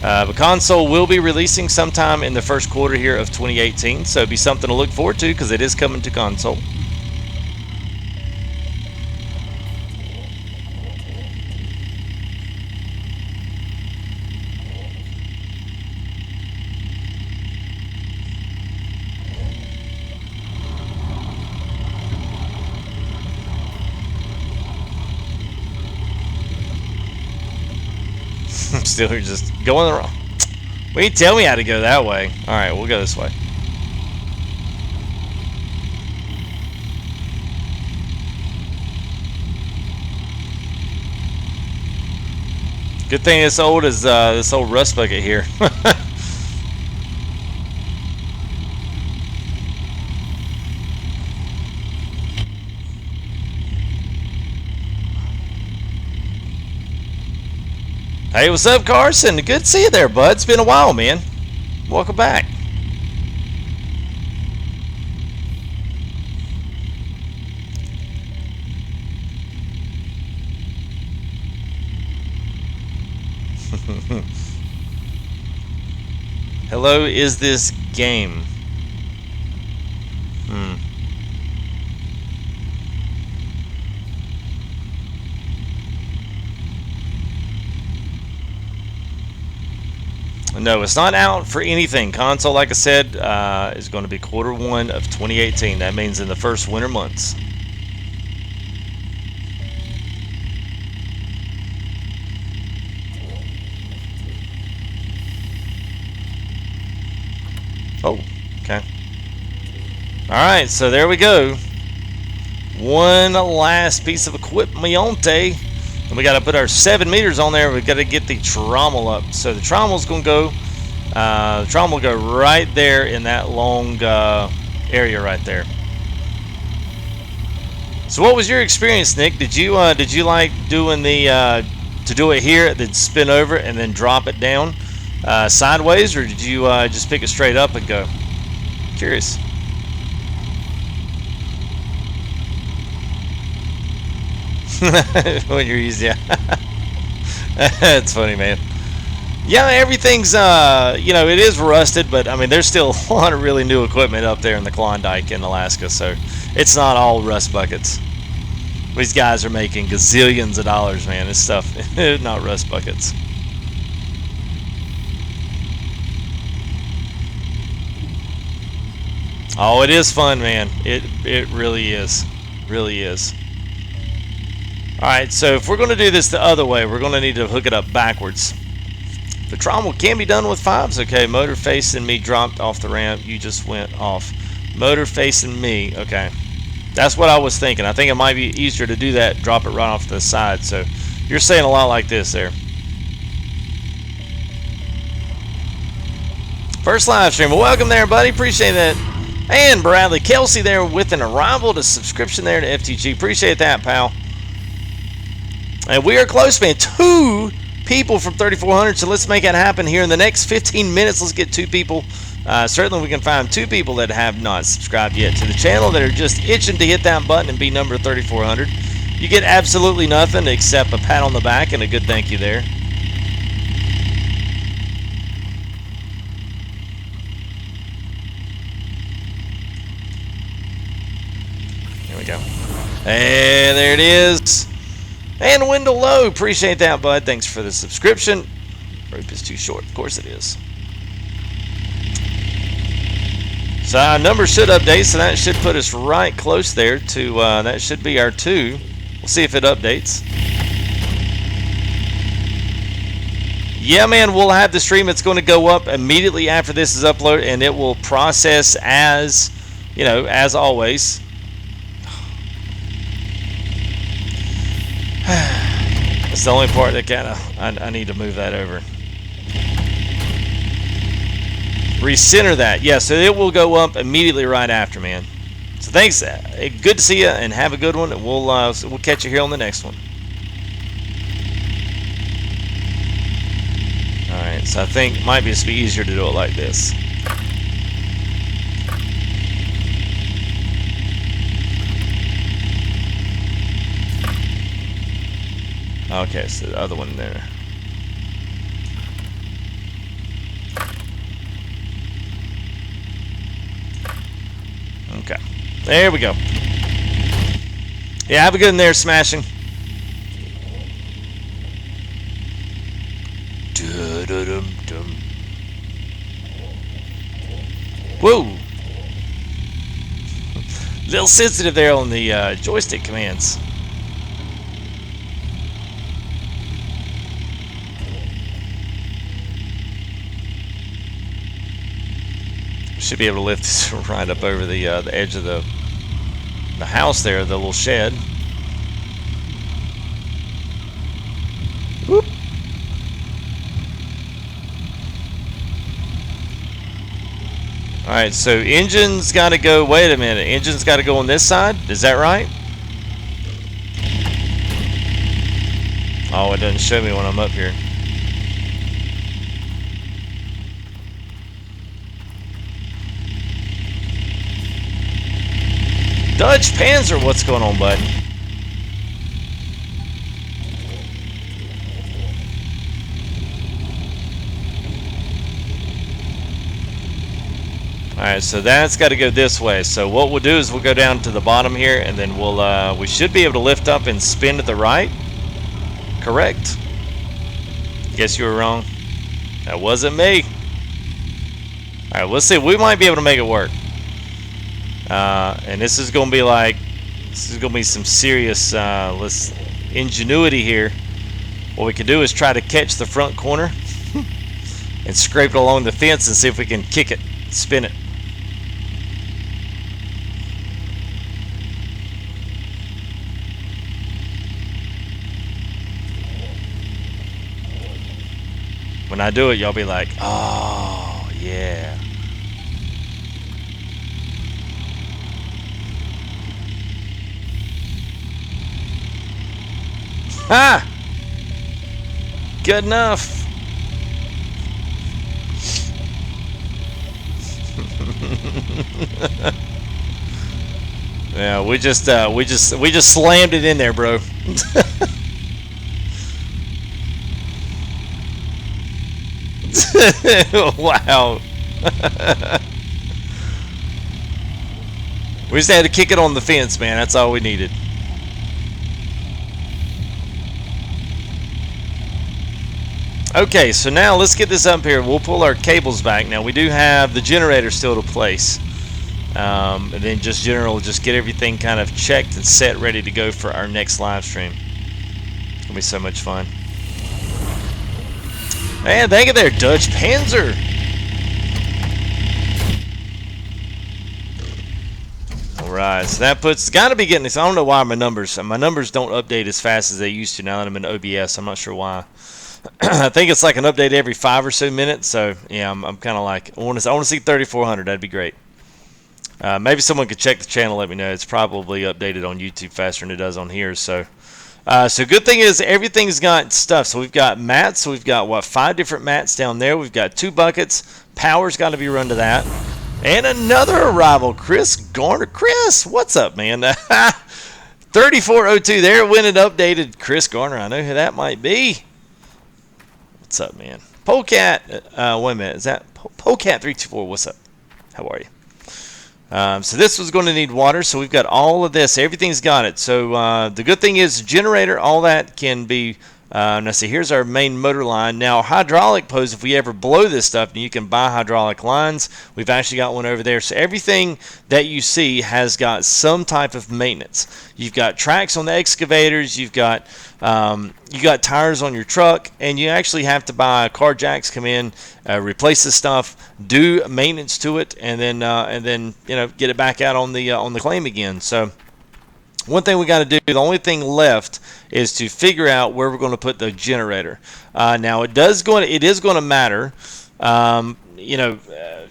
But console will be releasing sometime in the first quarter here of 2018, so it'll be something to look forward to because it is coming to console. I'm still here just going the wrong. Well, you tell me how to go that way. Alright, we'll go this way. Good thing it's old as this old rust bucket here. Hey, what's up, Carson? Good to see you there, bud. It's been a while, man. Welcome back. Hello, is this game? No, it's not out for anything. Console, like I said, is going to be Q1 of 2018. That means in the first winter months. Oh, okay. Alright, so there we go. One last piece of equipment. And we got to put our 7 meters on there. We've got to get the trommel up. So the trommel's going to go, the trommel will go right there in that long area right there. So what was your experience, Nick? Did you like doing the to do it here, then spin over and then drop it down sideways, or did you just pick it straight up and go? Curious. When you're using, yeah. That's funny, man. Yeah, everything's you know, it is rusted, but I mean, there's still a lot of really new equipment up there in the Klondike in Alaska, so it's not all rust buckets. These guys are making gazillions of dollars, man. This stuff, not rust buckets. Oh, it is fun, man. It really is. Really is. Alright, so if we're going to do this the other way, we're going to need to hook it up backwards. The trommel can be done with 5s. Okay, motor facing me dropped off the ramp. You just went off. Motor facing me. Okay. That's what I was thinking. I think it might be easier to do that, drop it right off to the side. So you're saying a lot like this there. First live stream. Well, welcome there, buddy. Appreciate that. And Bradley Kelsey there with an arrival to subscription there to FTG. Appreciate that, pal. And we are close, man. 2 people from 3,400, so let's make it happen here in the next 15 minutes. Let's get 2 people. Certainly we can find 2 people that have not subscribed yet to the channel that are just itching to hit that button and be number 3,400. You get absolutely nothing except a pat on the back and a good thank you there. There we go. And there it is. And Wendell Lowe, appreciate that, bud. Thanks for the subscription. Rope is too short. Of course it is. So our number should update, so that should put us right close there to, that should be our 2. We'll see if it updates. Yeah, man, we'll have the stream. It's going to go up immediately after this is uploaded, and it will process as, you know, as always. That's the only part that kind of I need to move that over. Recenter that. Yeah, so it will go up immediately right after, man. So thanks. Good to see you, and have a good one. And we'll catch you here on the next one. So I think it might just be easier to do it like this. Okay, so the other one there. Okay, there we go. Yeah, have a good one there, smashing. Whoa! Little sensitive there on the joystick commands. Should be able to lift this right up over the edge of the house there, the little shed. Whoop. All right, so engine's got to go. Wait a minute, engine's got to go on this side. Is that right? Oh, it doesn't show me when I'm up here. Dutch Panzer, what's going on, bud? Alright, so that's got to go this way. So what we'll do is we'll go down to the bottom here, and then we should be able to lift up and spin to the right. Correct. Guess you were wrong. That wasn't me. Alright, let's see. We might be able to make it work. And this is going to be like, this is going to be some serious ingenuity here. What we can do is try to catch the front corner and scrape it along the fence and see if we can kick it, spin it. When I do it, y'all be like, oh, yeah. Ha! Good enough. Yeah, we just slammed it in there, bro. Wow. We just had to kick it on the fence, man. That's all we needed. Okay, so now let's get this up here. We'll pull our cables back. Now we do have the generator still to place, and then just get everything kind of checked and set, ready to go for our next live stream. It's gonna be so much fun. Man, thank you there, Dutch Panzer. All right, so that got to be getting this. I don't know why my numbers don't update as fast as they used to now that I'm in OBS. I'm not sure why. I think it's like an update every 5 or so minutes. So yeah, I'm kind of like, I want to see 3,400. That'd be great. Maybe someone could check the channel, let me know. It's probably updated on YouTube faster than it does on here. So good thing is everything's got stuff. So we've got mats. So we've got 5 different mats down there. We've got 2 buckets. Power's got to be run to that. And another arrival, Chris Garner. Chris, what's up, man? 3402 there when it updated. Chris Garner, I know who that might be. What's up, man? Polecat, wait a minute, is that Polecat324? What's up? How are you? So this was going to need water, so we've got all of this. Everything's got it. So the good thing is generator, all that can be. Now see, here's our main motor line. Now hydraulic pose, if we ever blow this stuff, you can buy hydraulic lines. We've actually got one over there. So everything that you see has got some type of maintenance. You've got tracks on the excavators. You've got tires on your truck, and you actually have to buy car jacks, come in, replace the stuff, do maintenance to it, and then get it back out on the claim again. So one thing we got to do, the only thing left is to figure out where we're going to put the generator. Now it is going to matter. you know,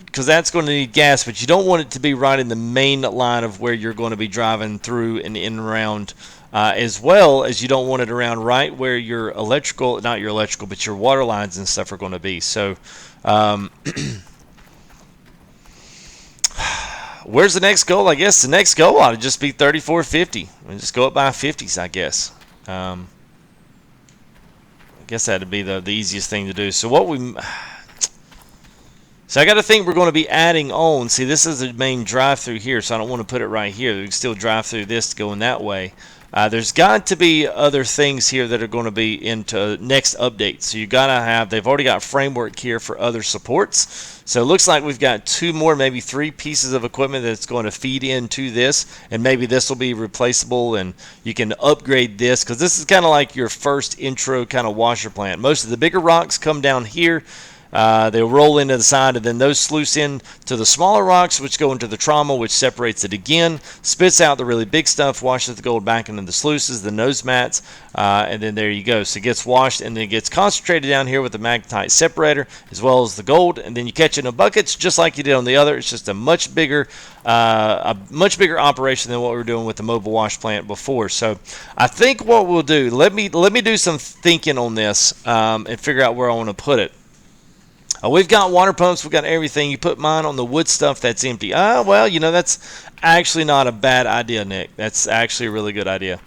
because that's going to need gas, but you don't want it to be right in the main line of where you're going to be driving through and in and around, as well as you don't want it around right where your electrical, not your electrical, but your water lines and stuff are going to be. So, where's the next goal? I guess the next goal ought to just be 3450. And just go up by 50s, I guess. I guess that'd be the easiest thing to do. So so I got to think we're going to be adding on. See, this is the main drive-through here, so I don't want to put it right here. We can still drive through this going that way. There's got to be other things here that are going to be into next updates. So you got to have, they've already got framework here for other supports. So it looks like we've got 2 more, maybe 3 pieces of equipment that's going to feed into this. And maybe this will be replaceable and you can upgrade this, because this is kind of like your first intro kind of washer plant. Most of the bigger rocks come down here. They roll into the side, and then those sluice in to the smaller rocks, which go into the trauma, which separates it again, spits out the really big stuff, washes the gold back into the sluices, the nose mats, and then there you go. So it gets washed, and then it gets concentrated down here with the magnetite separator, as well as the gold, and then you catch it in buckets, just like you did on the other. It's just a much bigger operation than what we were doing with the mobile wash plant before. So I think what we'll do, let me do some thinking on this and figure out where I want to put it. We've got water pumps. We've got everything. You put mine on the wood stuff that's empty. Well, you know, that's actually not a bad idea, Nick. That's actually a really good idea.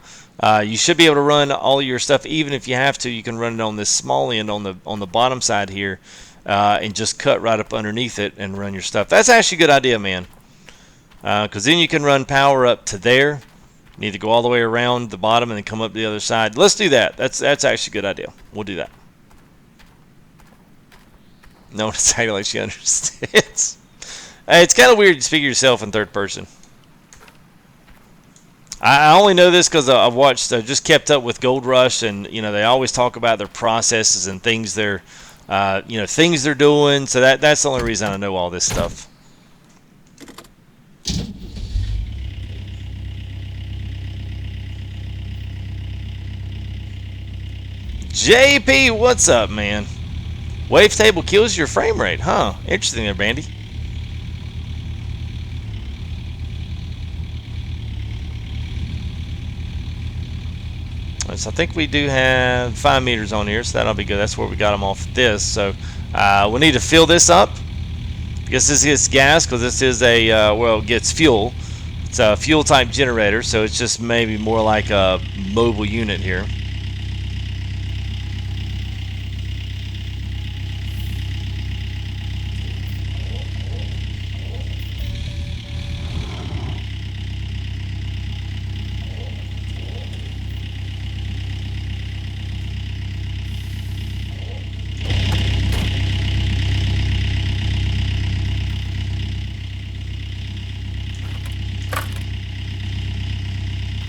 You should be able to run all your stuff, even if you have to. You can run it on this small end on the bottom side here, and just cut right up underneath it and run your stuff. That's actually a good idea, man. Because then you can run power up to there. You need to go all the way around the bottom and then come up the other side. Let's do that. That's actually a good idea. We'll do that. No one exactly like she understands. It's kind of weird to speak to yourself in third person. I only know this because I've watched, just kept up with Gold Rush, and you know they always talk about their processes and things they're, things they're doing. So that's the only reason I know all this stuff. JP, what's up, man? Wavetable kills your frame rate, huh? Interesting there, Bandy. So I think we do have 5 meters on here, so that'll be good. That's where we got them off this. So we need to fill this up. I guess this is gas because this is a, well, it gets fuel. It's a fuel type generator, so it's just maybe more like a mobile unit here.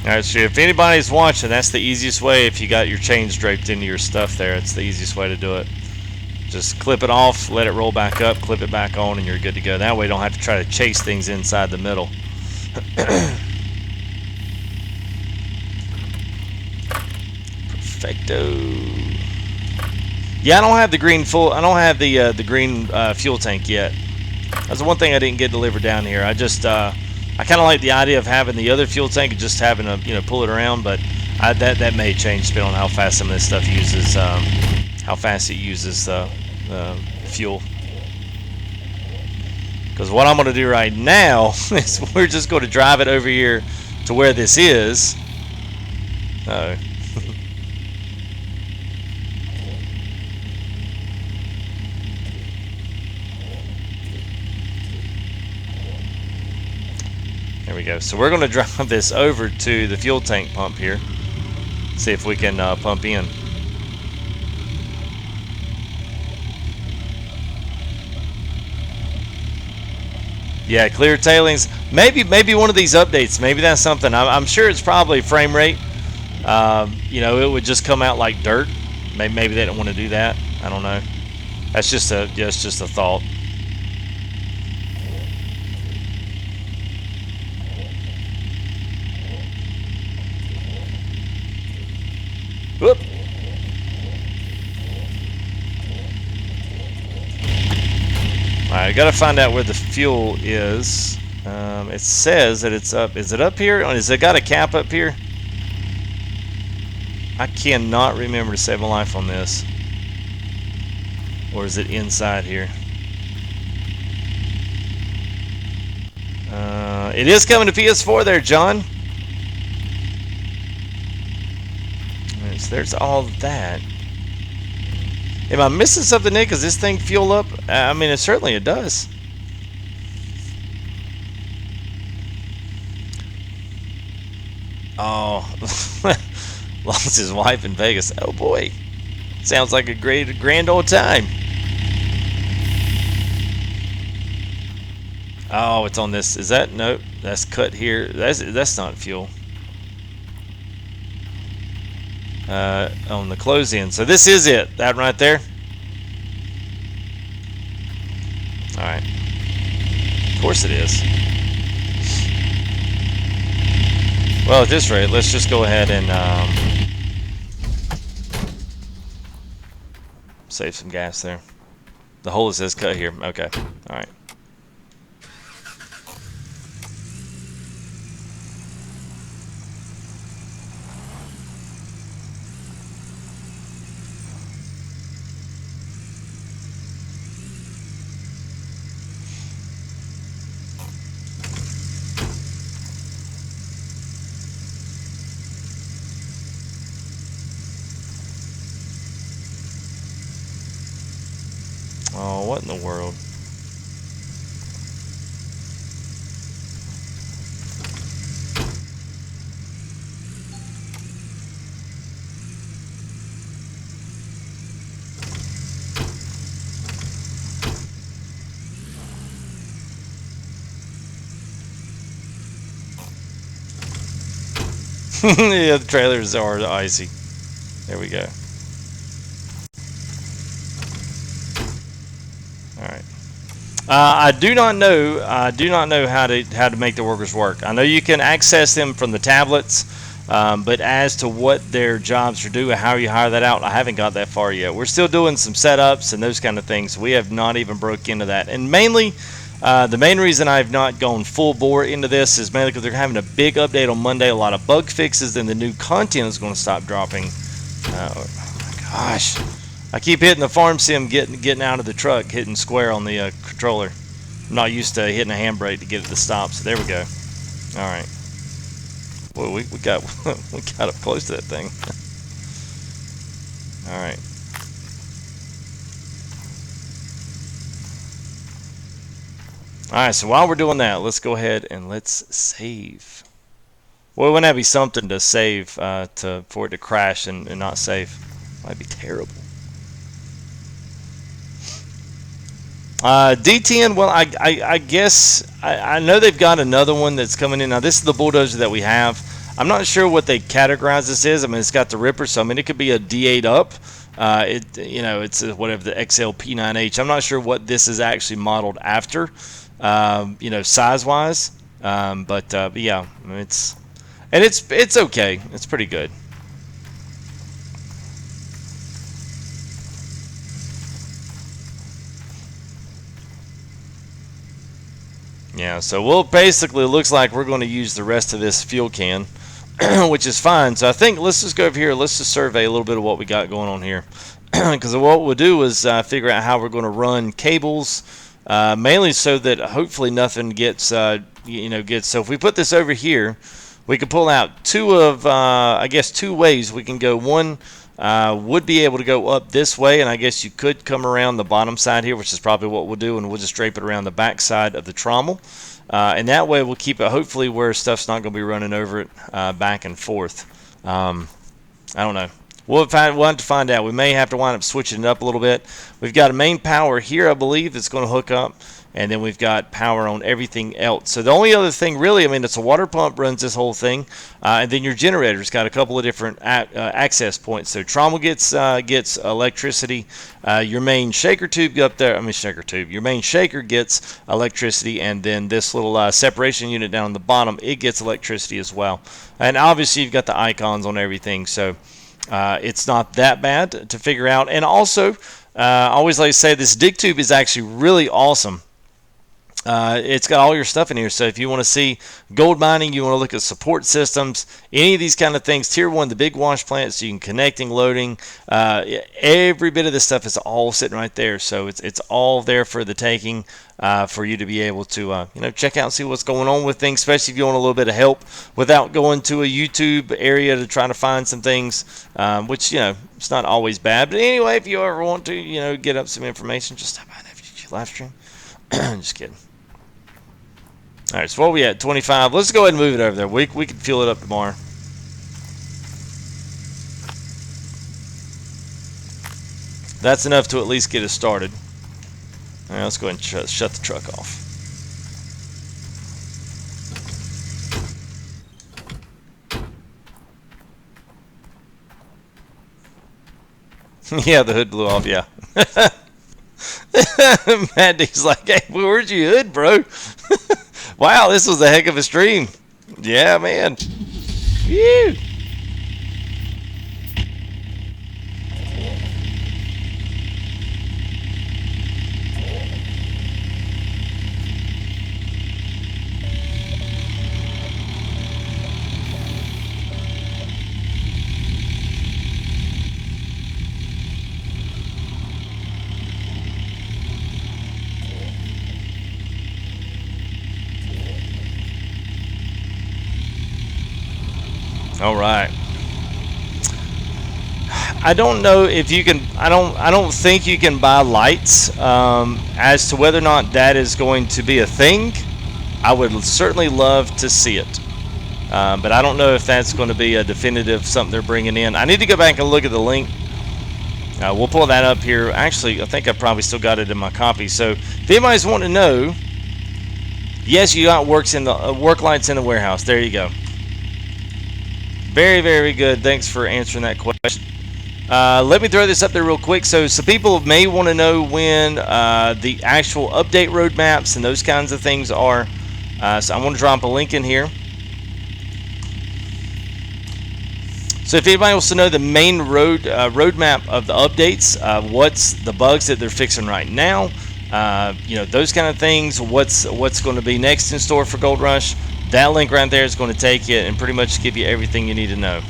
Alright, so if anybody's watching, that's the easiest way. If you got your chains draped into your stuff there, it's the easiest way to do it. Just clip it off, let it roll back up, clip it back on, and you're good to go. That way you don't have to try to chase things inside the middle. Perfecto. Yeah, I don't have the green the green fuel tank yet. That's the one thing I didn't get delivered down here. I kind of like the idea of having the other fuel tank and just having to pull it around, but that may change depending on how fast some of this stuff uses, how fast it uses fuel. Because what I'm going to do right now is we're just going to drive it over here to where this is. There we go. So we're going to drive this over to the fuel tank pump here. See if we can pump in. Yeah, clear tailings. Maybe one of these updates. Maybe that's something. I'm sure it's probably frame rate. It would just come out like dirt. Maybe they don't want to do that. I don't know. That's just a thought. Whoop. I gotta find out where the fuel is. It says that it's up. Is it up here? Is it got a cap up here? I cannot remember to save my life on this. Or is it inside here? It is coming to PS4 there, John. There's all that. Am I missing something, Nick? Does this thing fuel up? I mean, certainly it does. Oh, lost his wife in Vegas. Oh boy, sounds like a grand old time. Oh, it's on this. Is that nope? That's cut here. That's not fuel. On the close in. So this is it. That right there. All right. Of course it is. Well, at this rate, let's just go ahead and save some gas there. The hole that says cut here. Okay. All right. Oh, what in the world? Yeah, the trailers are icy. There we go. I do not know how to make the workers work. I know you can access them from the tablets, but as to what their jobs are doing, how you hire that out, I haven't got that far yet. We're still doing some setups and those kind of things. We have not even broke into that. And mainly, the main reason I've not gone full bore into this is mainly because they're having a big update on Monday, a lot of bug fixes, and the new content is going to stop dropping. Oh my gosh. I keep hitting the farm sim, getting out of the truck, hitting square on the controller. I'm not used to hitting a handbrake to get it to stop. So there we go. All right. Well, we got we got up close to that thing. All right. All right. So while we're doing that, let's go ahead and let's save. Well, wouldn't that be something to save for it to crash and not save? Might be terrible. D10, well, I guess, I know they've got another one that's coming in. Now, this is the bulldozer that we have. I'm not sure what they categorize this as. I mean, it's got the Ripper, so I mean, it could be a D8 up. It's whatever the XLP9H. I'm not sure what this is actually modeled after, size-wise. But yeah, I mean, it's okay. It's pretty good. Yeah, so we'll basically, looks like we're going to use the rest of this fuel can, which is fine. So I think let's just go over here. Let's just survey a little bit of what we got going on here. Because what we'll do is figure out how we're going to run cables, mainly so that hopefully nothing gets, So if we put this over here, we can pull out two ways. We can go one. Would be able to go up this way, and I guess you could come around the bottom side here, which is probably what we'll do, and we'll just drape it around the back side of the trommel, and that way we'll keep it hopefully where stuff's not going to be running over it back and forth. I don't know. We'll have to find out. We may have to wind up switching it up a little bit. We've got a main power here, I believe, that's going to hook up. And then we've got power on everything else. So the only other thing, really, I mean, it's a water pump runs this whole thing, and then your generator's got a couple of different access points. So trommel gets electricity. Your main shaker tube up there, your main shaker gets electricity, and then this little separation unit down on the bottom, it gets electricity as well. And obviously, you've got the icons on everything, so it's not that bad to figure out. And also, I always like to say this dig tube is actually really awesome. It's got all your stuff in here. So if you want to see gold mining, you want to look at support systems, any of these kind of things, tier 1, the big wash plant, so you can connecting, loading, every bit of this stuff is all sitting right there. So it's all there for the taking, for you to be able to check out and see what's going on with things, especially if you want a little bit of help without going to a YouTube area to try to find some things, which it's not always bad. But anyway, if you ever want to get up some information, just stop by an FGG live stream. Just kidding. All right, so what are we at? 25. Let's go ahead and move it over there. We can fuel it up tomorrow. That's enough to at least get us started. All right, let's go ahead and shut the truck off. Yeah, the hood blew off, yeah. Mandy's like, hey, where's your hood, bro? Wow, this was a heck of a stream. Yeah, man. Phew. All right. I don't know if you can. I don't think you can buy lights. As to whether or not that is going to be a thing, I would certainly love to see it. But I don't know if that's going to be a definitive something they're bringing in. I need to go back and look at the link. We'll pull that up here. Actually, I think I probably still got it in my copy. So if anybody's wanting to know, yes, you got work lights in the warehouse. There you go. Very, very good. Thanks for answering that question. Let me throw this up there real quick. So some people may want to know when the actual update roadmaps and those kinds of things are. So I'm going to drop a link in here. So if anybody wants to know the main roadmap of the updates, what's the bugs that they're fixing right now, those kind of things, what's going to be next in store for Gold Rush, that link right there is going to take you and pretty much give you everything you need to know.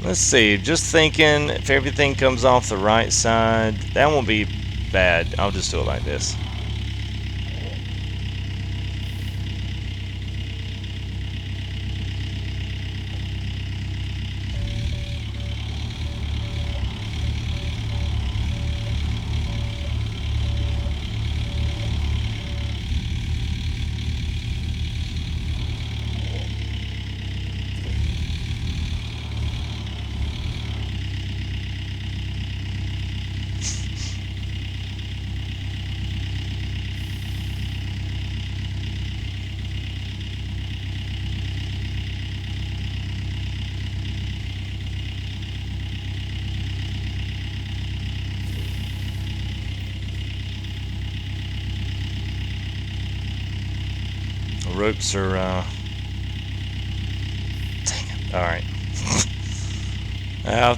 Let's see, just thinking, if everything comes off the right side, that won't be bad. I'll just do it like this. Ropes are dang it. Alright. I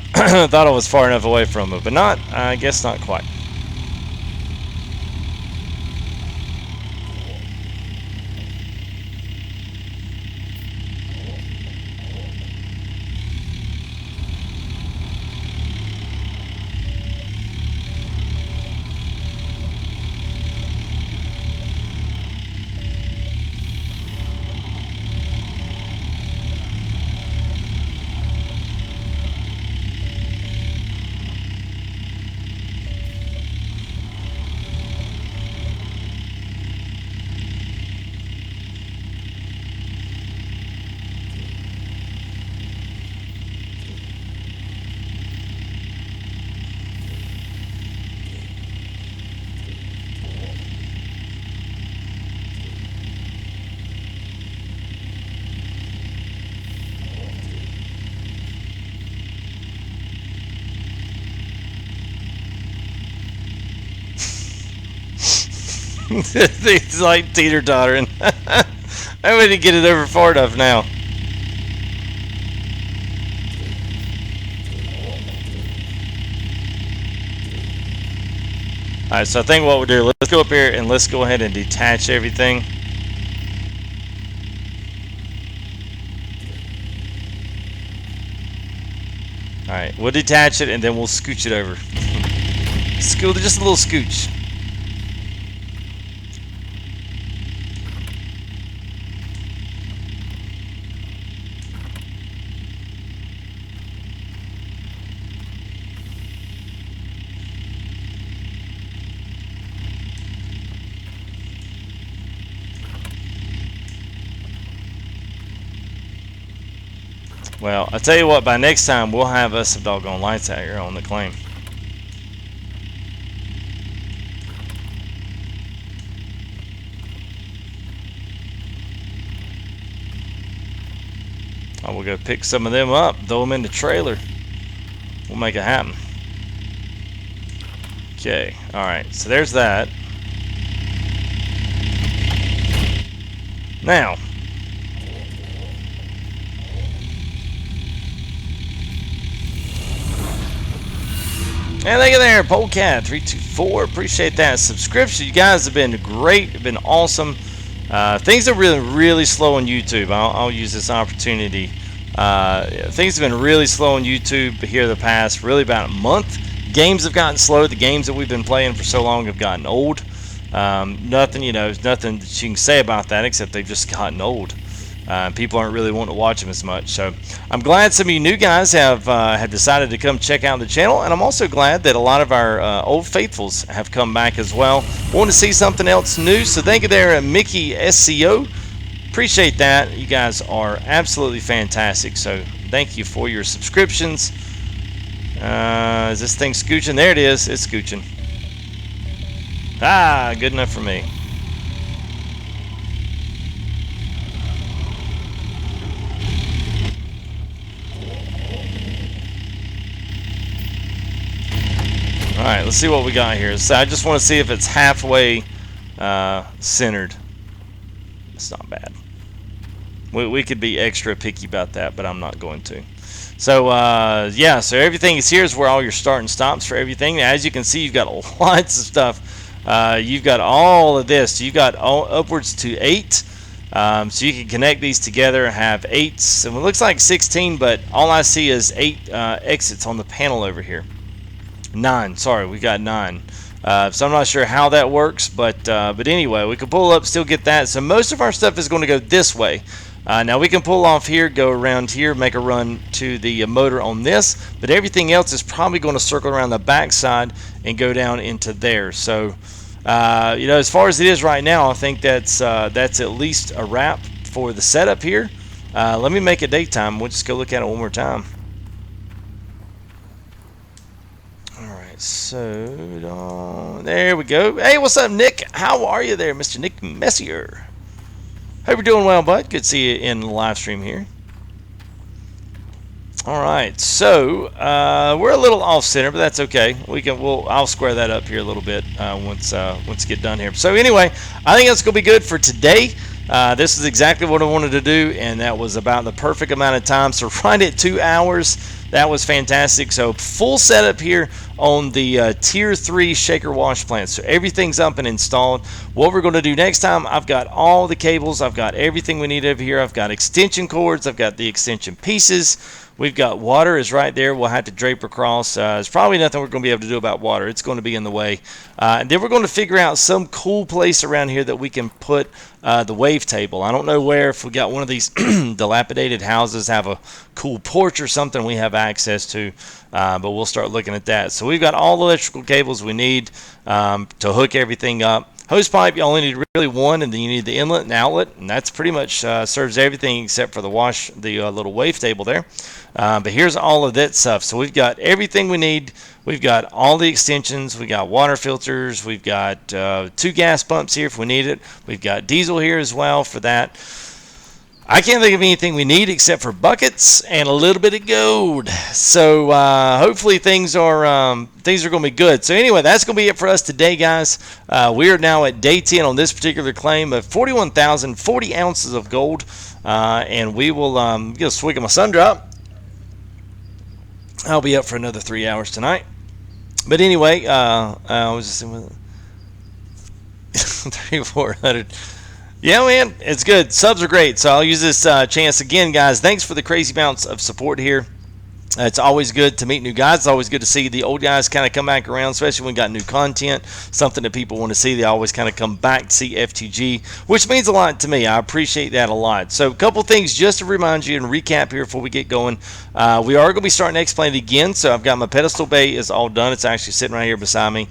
thought I was far enough away from it, but not, I guess not quite. He's like teeter-tottering. I need to get it over far enough now. Alright, so I think what we'll do, let's go up here and let's go ahead and detach everything. Alright, we'll detach it and then we'll scooch it over. Just a little scooch. Well, I tell you what, by next time we'll have us some doggone lights out here on the claim. I will go pick some of them up, throw them in the trailer. We'll make it happen. Okay, alright, so there's that. Now, and thank you there, Polecat324. Appreciate that subscription. You guys have been great, have been awesome. Things are really slow on YouTube. I'll use this opportunity. Things have been really slow on YouTube here the past really about a month. Games have gotten slow. The games that we've been playing for so long have gotten old. Nothing that you can say about that except they've just gotten old. People aren't really wanting to watch them as much. So I'm glad some of you new guys have decided to come check out the channel, and I'm also glad that a lot of our old faithfuls have come back as well. Want to see something else new? So thank you there, Mickey SCO. Appreciate that. You guys are absolutely fantastic. So thank you for your subscriptions. Is this thing scooching? There it is. It's scooching. Ah, good enough for me. Alright, let's see what we got here. So I just want to see if it's halfway centered. It's not bad. We could be extra picky about that, but I'm not going to. So, yeah, so everything is here is where all your start and stops for everything. As you can see, you've got lots of stuff. You've got all of this. You've got upwards to 8. So you can connect these together and have 8. So it looks like 16, but all I see is 8 exits on the panel over here. 9, sorry, we got 9. So I'm not sure how that works, but anyway, we can pull up, still get that. So most of our stuff is going to go this way. Now we can pull off here, go around here, make a run to the motor on this, but everything else is probably going to circle around the back side and go down into there. So as far as it is right now, I think that's at least a wrap for the setup here. Let me make it daytime. We'll just go look at it one more time. So, there we go. Hey, what's up, Nick? How are you there, Mr. Nick Messier? Hope you're doing well, bud. Good to see you in the live stream here. All right, so we're a little off center, but that's okay. I'll square that up here a little bit once we get done here. So anyway, I think that's gonna be good for today. This is exactly what I wanted to do, and that was about the perfect amount of time. So right at 2 hours. That was fantastic. So full setup here on the Tier 3 shaker wash plant. So everything's up and installed. What we're going to do next time, I've got all the cables. I've got everything we need over here. I've got extension cords. I've got the extension pieces. We've got water is right there. We'll have to drape across. There's probably nothing we're going to be able to do about water. It's going to be in the way. And then we're going to figure out some cool place around here that we can put the wave table. I don't know where, if we got one of these dilapidated houses, have a cool porch or something we have access to, but we'll start looking at that. So we've got all the electrical cables we need to hook everything up. Hose pipe, you only need really one, and then you need the inlet and outlet, and that's pretty much serves everything except for the little wave table there. But here's all of that stuff. So we've got everything we need. We've got all the extensions. We got water filters. We've got 2 gas pumps here if we need it. We've got diesel here as well for that. I can't think of anything we need except for buckets and a little bit of gold. So hopefully things are going to be good. So anyway, that's going to be it for us today, guys. We are now at day 10 on this particular claim of 41,040 ounces of gold, and we will get a swig of my sun drop. I'll be up for another 3 hours tonight. But anyway, I was just 3,400. Yeah, man, it's good. Subs are great, so I'll use this chance again, guys. Thanks for the crazy amounts of support here. It's always good to meet new guys. It's always good to see the old guys kind of come back around, especially when we got new content, something that people want to see. They always kind of come back to see FTG, which means a lot to me. I appreciate that a lot. So a couple things just to remind you and recap here before we get going. We are going to be starting X-Plane again, so I've got my pedestal bay is all done. It's actually sitting right here beside me.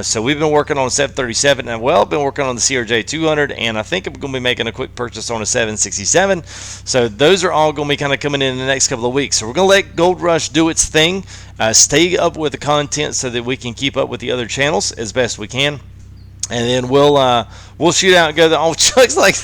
So we've been working on a 737, and I've been working on the CRJ 200, and I think I'm going to be making a quick purchase on a 767. So those are all going to be kind of coming in the next couple of weeks. So we're going to let Gold Rush do its thing, stay up with the content so that we can keep up with the other channels as best we can, and then we'll shoot out and go. Oh, Chuck's like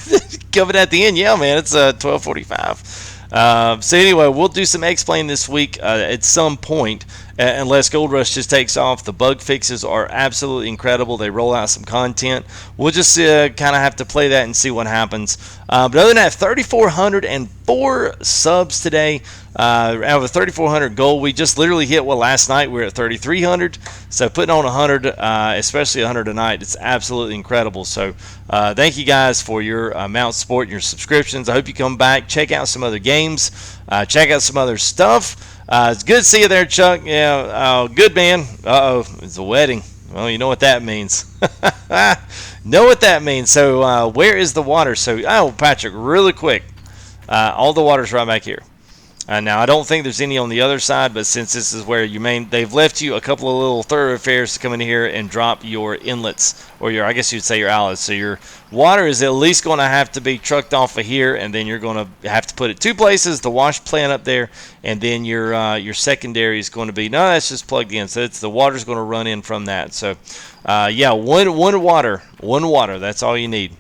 coming at the end. Yeah, man, it's 12:45. So anyway, we'll do some X-Plane this week at some point, unless Gold Rush just takes off. The bug fixes are absolutely incredible. They roll out some content. We'll just kind of have to play that and see what happens. But other than that, 3,404 subs today. Out of a 3,400 goal, we just literally hit last night. We were at 3,300. So putting on 100, especially 100 tonight, it's absolutely incredible. So thank you guys for your amount of support and your subscriptions. I hope you come back, check out some other games, check out some other stuff. It's good to see you there, Chuck. Yeah, good, man. Uh-oh, it's a wedding. Well, you know what that means. Know what that means. So where is the water? So, Patrick, really quick. All the water's right back here. Now, I don't think there's any on the other side, but since this is where they've left you a couple of little thoroughfares to come in here and drop your inlets, or I guess you'd say your outlets. So your water is at least going to have to be trucked off of here, and then you're going to have to put it two places, the wash plant up there, and then your secondary is going to be, no, that's just plugged in. So the water's going to run in from that. So, yeah, one water, that's all you need.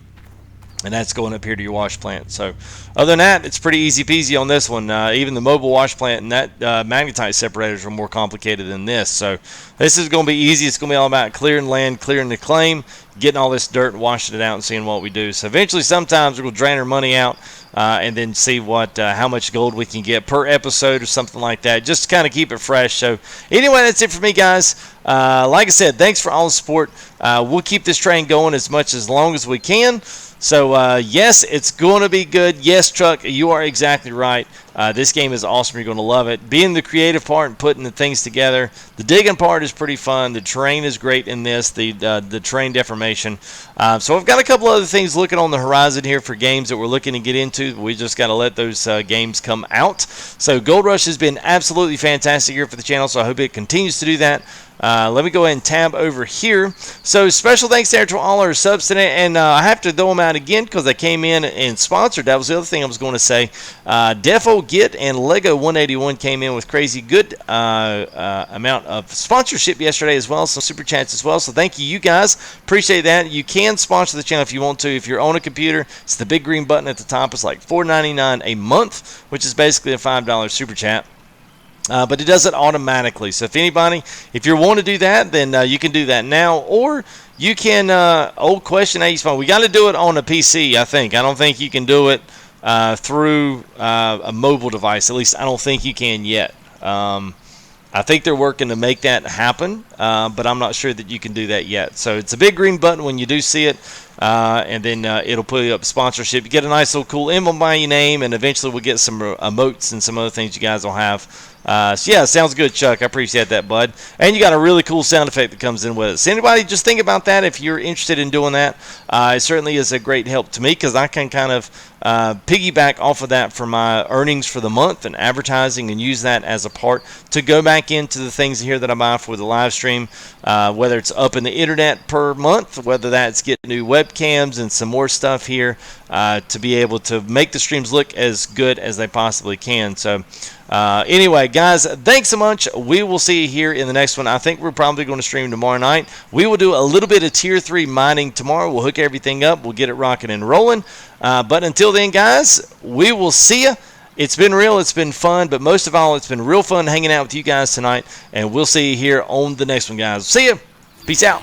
And that's going up here to your wash plant. So other than that, it's pretty easy peasy on this one. Even the mobile wash plant and that magnetite separators are more complicated than this. So this is going to be easy. It's going to be all about clearing land, clearing the claim, getting all this dirt and washing it out and seeing what we do. So eventually, sometimes we're going to drain our money out and then see how much gold we can get per episode or something like that, just to kind of keep it fresh. So anyway, that's it for me, guys. Like I said, thanks for all the support. We'll keep this train going as long as we can. So, yes, it's going to be good. Yes, Chuck, you are exactly right. This game is awesome. You're going to love it. Being the creative part and putting the things together. The digging part is pretty fun. The terrain is great in this, the terrain deformation. So I've got a couple other things looking on the horizon here for games that we're looking to get into. We just got to let those games come out. So Gold Rush has been absolutely fantastic here for the channel, so I hope it continues to do that. Let me go ahead and tab over here. So special thanks there to all our subs today, and I have to throw them out again because they came in and sponsored. That was the other thing I was going to say. Defo Git and Lego 181 came in with crazy good amount of sponsorship yesterday as well, some super chats as well. So thank you guys. Appreciate that. You can sponsor the channel if you want to. If you're on a computer, it's the big green button at the top. It's like $4.99 a month, which is basically a $5 super chat. But it does it automatically. So if you want to do that, then you can do that now. Or you can, old question, we got to do it on a PC, I think. I don't think you can do it through a mobile device. At least I don't think you can yet. I think they're working to make that happen, but I'm not sure that you can do that yet. So it's a big green button when you do see it, and then it'll put up sponsorship. You get a nice little cool emblem by your name, and eventually we'll get some emotes and some other things you guys will have. So yeah, sounds good, Chuck. I appreciate that, bud. And you got a really cool sound effect that comes in with it. So anybody, just think about that if you're interested in doing that. It certainly is a great help to me because I can kind of piggyback off of that for my earnings for the month and advertising and use that as a part to go back into the things here that I buy for the live stream. stream, whether it's up in the internet per month, whether that's getting new webcams and some more stuff here to be able to make the streams look as good as they possibly can. So anyway, guys, thanks so much. We will see you here in the next one. I think we're probably going to stream tomorrow night. We will do a little bit of Tier 3 mining tomorrow. We'll hook everything up. We'll get it rocking and rolling. But until then, guys, we will see you. It's been real. It's been fun. But most of all, it's been real fun hanging out with you guys tonight. And we'll see you here on the next one, guys. See you. Peace out.